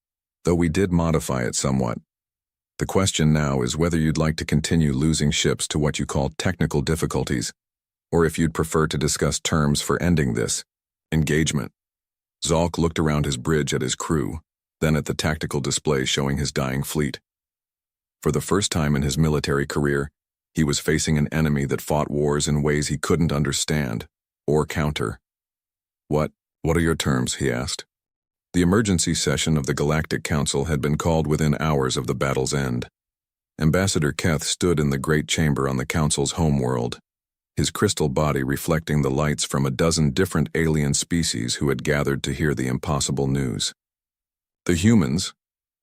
though we did modify it somewhat. The question now is whether you'd like to continue losing ships to what you call technical difficulties, or if you'd prefer to discuss terms for ending this engagement." Zolk looked around his bridge at his crew, then at the tactical display showing his dying fleet. For the first time in his military career, he was facing an enemy that fought wars in ways he couldn't understand or counter. What are your terms?" he asked. The emergency session of the Galactic Council had been called within hours of the battle's end. Ambassador Keth stood in the great chamber on the Council's homeworld, his crystal body reflecting the lights from a dozen different alien species who had gathered to hear the impossible news. The humans,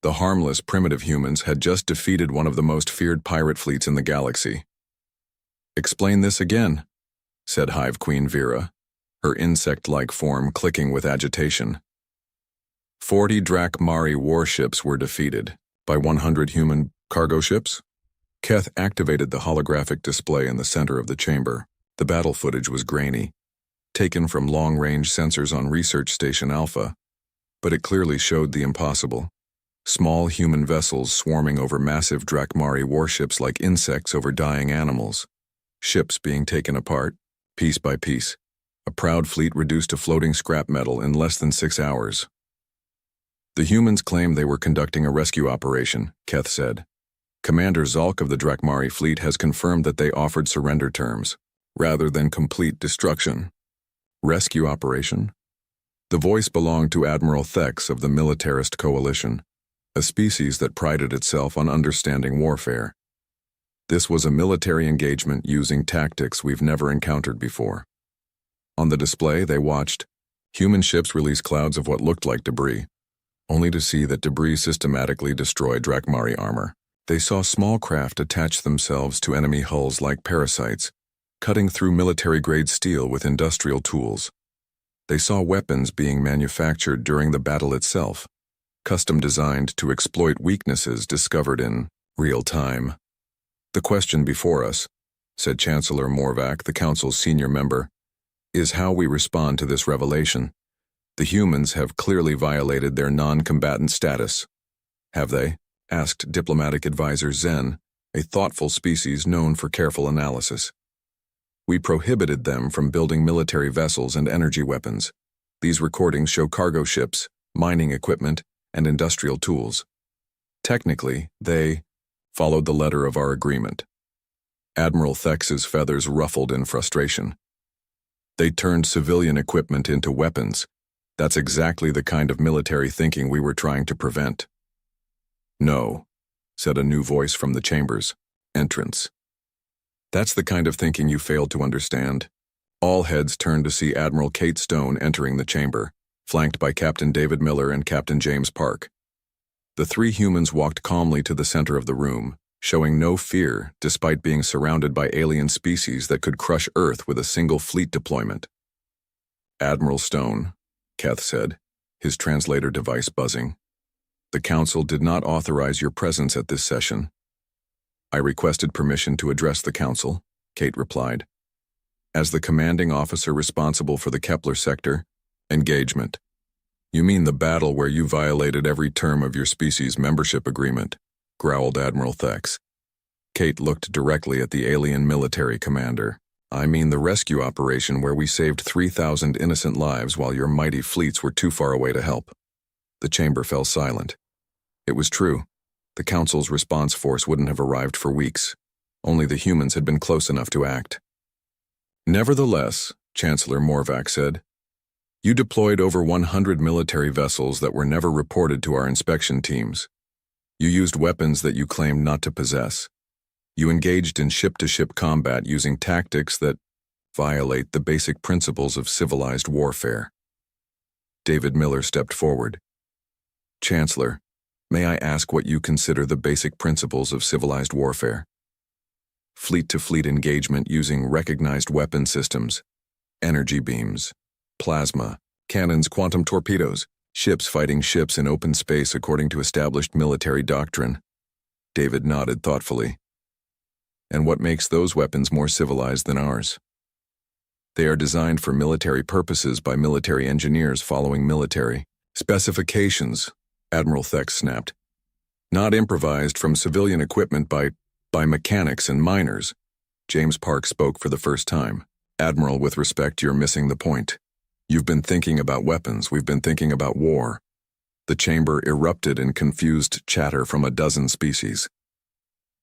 the harmless primitive humans, had just defeated one of the most feared pirate fleets in the galaxy. "Explain this again," said Hive Queen Vera, her insect-like form clicking with agitation. 40 Drakmari warships were defeated by 100 human cargo ships. Keth activated the holographic display in the center of the chamber. The battle footage was grainy, taken from long-range sensors on Research Station Alpha, but it clearly showed the impossible. Small human vessels swarming over massive Drakmari warships like insects over dying animals. Ships being taken apart, piece by piece. A proud fleet reduced to floating scrap metal in less than 6 hours. The humans claimed they were conducting a rescue operation, Keth said. Commander Zalk of the Drakmari fleet has confirmed that they offered surrender terms, rather than complete destruction. Rescue operation? The voice belonged to Admiral Thex of the Militarist Coalition, a species that prided itself on understanding warfare. This was a military engagement using tactics we've never encountered before. On the display, they watched human ships release clouds of what looked like debris, only to see that debris systematically destroyed Drakmari armor. They saw small craft attach themselves to enemy hulls like parasites, cutting through military-grade steel with industrial tools. They saw weapons being manufactured during the battle itself, custom-designed to exploit weaknesses discovered in real time. The question before us, said Chancellor Morvac, the Council's senior member, is how we respond to this revelation. The humans have clearly violated their non-combatant status. Have they? Asked diplomatic advisor Zen, a thoughtful species known for careful analysis. We prohibited them from building military vessels and energy weapons. These recordings show cargo ships, mining equipment, and industrial tools. Technically, they followed the letter of our agreement. Admiral Thex's feathers ruffled in frustration. They turned civilian equipment into weapons. That's exactly the kind of military thinking we were trying to prevent. No, said a new voice from the chambers. Entrance. That's the kind of thinking you failed to understand. All heads turned to see Admiral Kate Stone entering the chamber, flanked by Captain David Miller and Captain James Park. The three humans walked calmly to the center of the room, showing no fear despite being surrounded by alien species that could crush Earth with a single fleet deployment. Admiral Stone, Keth said, his translator device buzzing. The Council did not authorize your presence at this session. I requested permission to address the Council, Kate replied. As the commanding officer responsible for the Kepler sector, engagement. You mean the battle where you violated every term of your species' membership agreement, growled Admiral Thex. Kate looked directly at the alien military commander. I mean the rescue operation where we saved 3,000 innocent lives while your mighty fleets were too far away to help. The chamber fell silent. It was true. The Council's response force wouldn't have arrived for weeks. Only the humans had been close enough to act. Nevertheless, Chancellor Morvac said, you deployed over 100 military vessels that were never reported to our inspection teams. You used weapons that you claimed not to possess. You engaged in ship-to-ship combat using tactics that violate the basic principles of civilized warfare. David Miller stepped forward. Chancellor, may I ask what you consider the basic principles of civilized warfare? Fleet-to-fleet engagement using recognized weapon systems, energy beams, plasma, cannons, quantum torpedoes, ships fighting ships in open space according to established military doctrine. David nodded thoughtfully. And what makes those weapons more civilized than ours? They are designed for military purposes by military engineers following military specifications, Admiral Thex snapped. Not improvised from civilian equipment by mechanics and miners. James Park spoke for the first time. Admiral, with respect, you're missing the point. You've been thinking about weapons, we've been thinking about war. The chamber erupted in confused chatter from a dozen species.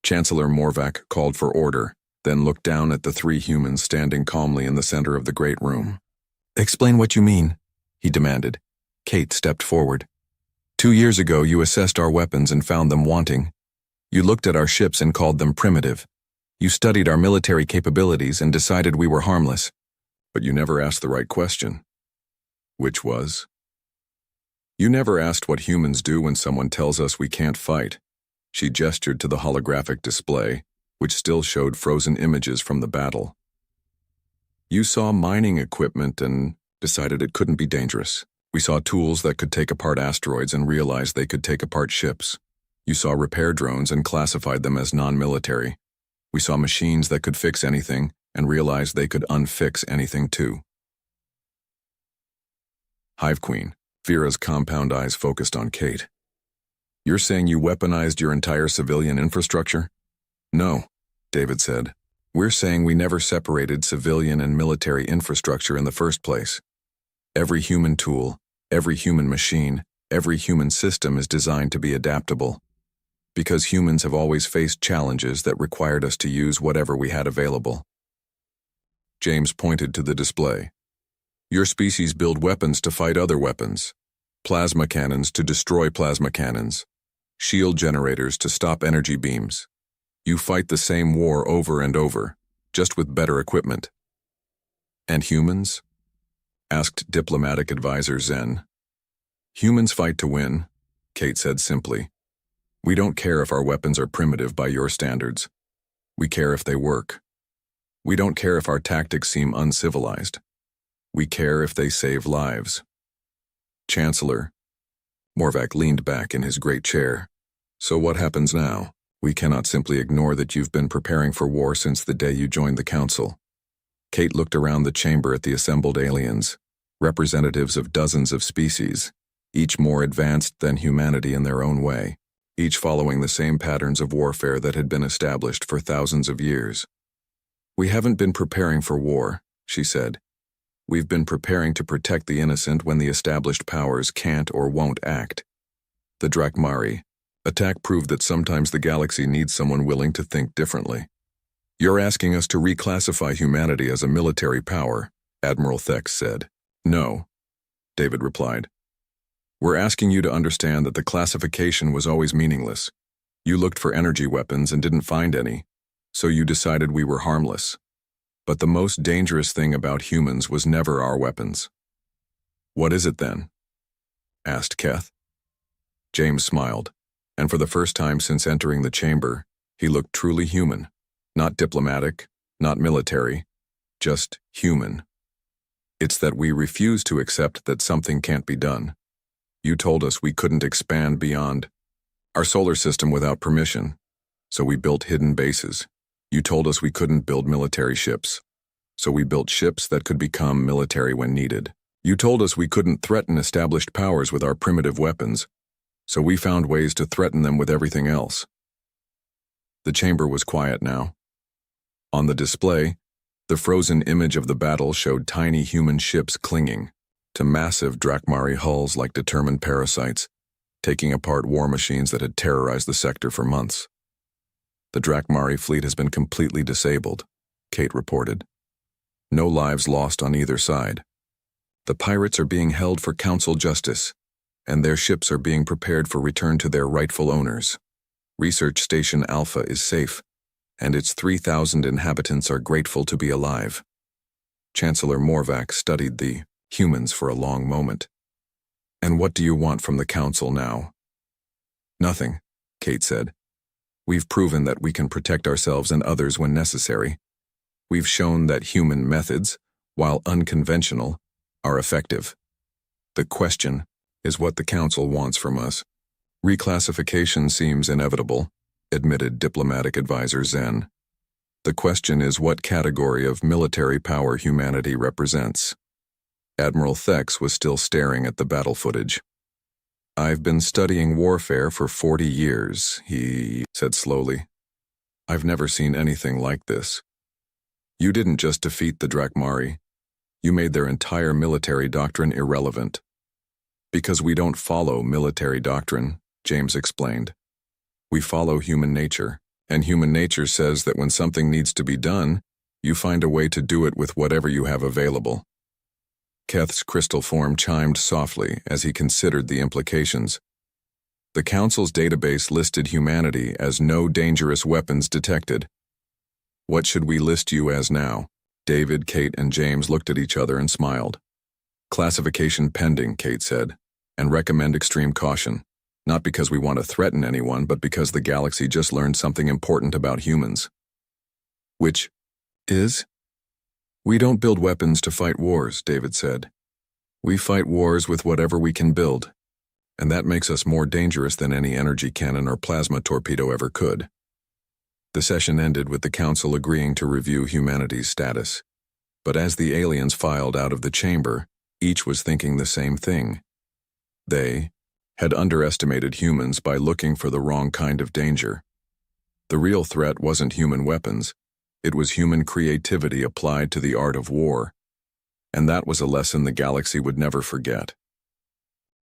Chancellor Morvac called for order, then looked down at the three humans standing calmly in the center of the great room. Explain what you mean, he demanded. Kate stepped forward. 2 years ago, you assessed our weapons and found them wanting. You looked at our ships and called them primitive. You studied our military capabilities and decided we were harmless. But you never asked the right question. Which was? You never asked what humans do when someone tells us we can't fight. She gestured to the holographic display, which still showed frozen images from the battle. You saw mining equipment and decided it couldn't be dangerous. We saw tools that could take apart asteroids and realized they could take apart ships. You saw repair drones and classified them as non-military. We saw machines that could fix anything and realized they could unfix anything too. Hive Queen, Vera's compound eyes focused on Kate. You're saying you weaponized your entire civilian infrastructure? No, David said. We're saying we never separated civilian and military infrastructure in the first place. Every human tool, every human machine, every human system is designed to be adaptable. Because humans have always faced challenges that required us to use whatever we had available. James pointed to the display. Your species build weapons to fight other weapons. Plasma cannons to destroy plasma cannons. Shield generators to stop energy beams. You fight the same war over and over, just with better equipment. And humans? Asked diplomatic advisor Zen. Humans fight to win, Kate said simply. We don't care if our weapons are primitive by your standards. We care if they work. We don't care if our tactics seem uncivilized. We care if they save lives. Chancellor. Morvac leaned back in his great chair. So what happens now? We cannot simply ignore that you've been preparing for war since the day you joined the Council. Kate looked around the chamber at the assembled aliens, representatives of dozens of species, each more advanced than humanity in their own way, each following the same patterns of warfare that had been established for thousands of years. We haven't been preparing for war, she said. We've been preparing to protect the innocent when the established powers can't or won't act. The Drakmari attack proved that sometimes the galaxy needs someone willing to think differently. You're asking us to reclassify humanity as a military power, Admiral Thex said. No, David replied. We're asking you to understand that the classification was always meaningless. You looked for energy weapons and didn't find any, so you decided we were harmless. But the most dangerous thing about humans was never our weapons. What is it then? Asked Keth. James smiled, and for the first time since entering the chamber, he looked truly human. Not diplomatic, not military, just human. It's that we refuse to accept that something can't be done. You told us we couldn't expand beyond our solar system without permission, so we built hidden bases. You told us we couldn't build military ships, so we built ships that could become military when needed. You told us we couldn't threaten established powers with our primitive weapons, so we found ways to threaten them with everything else. The chamber was quiet now. On the display, the frozen image of the battle showed tiny human ships clinging to massive Drakmari hulls like determined parasites, taking apart war machines that had terrorized the sector for months. The Drakmari fleet has been completely disabled, Kate reported. No lives lost on either side. The pirates are being held for council justice, and their ships are being prepared for return to their rightful owners. Research Station Alpha is safe, and its 3,000 inhabitants are grateful to be alive. Chancellor Morvac studied the humans for a long moment. And what do you want from the council now? Nothing, Kate said. We've proven that we can protect ourselves and others when necessary. We've shown that human methods, while unconventional, are effective. The question is what the council wants from us. Reclassification seems inevitable, admitted diplomatic advisor Zen. The question is what category of military power humanity represents. Admiral Thex was still staring at the battle footage. I've been studying warfare for 40 years, he said slowly. I've never seen anything like this. You didn't just defeat the Drakmari. You made their entire military doctrine irrelevant. Because we don't follow military doctrine, James explained. We follow human nature, and human nature says that when something needs to be done, you find a way to do it with whatever you have available. Keth's crystal form chimed softly as he considered the implications. The Council's database listed humanity as no dangerous weapons detected. What should we list you as now? David, Kate, and James looked at each other and smiled. Classification pending, Kate said, and recommend extreme caution. Not because we want to threaten anyone, but because the galaxy just learned something important about humans. Which is? We don't build weapons to fight wars, David said. We fight wars with whatever we can build, and that makes us more dangerous than any energy cannon or plasma torpedo ever could. The session ended with the Council agreeing to review humanity's status. But as the aliens filed out of the chamber, each was thinking the same thing. They had underestimated humans by looking for the wrong kind of danger. The real threat wasn't human weapons, it was human creativity applied to the art of war. And that was a lesson the galaxy would never forget.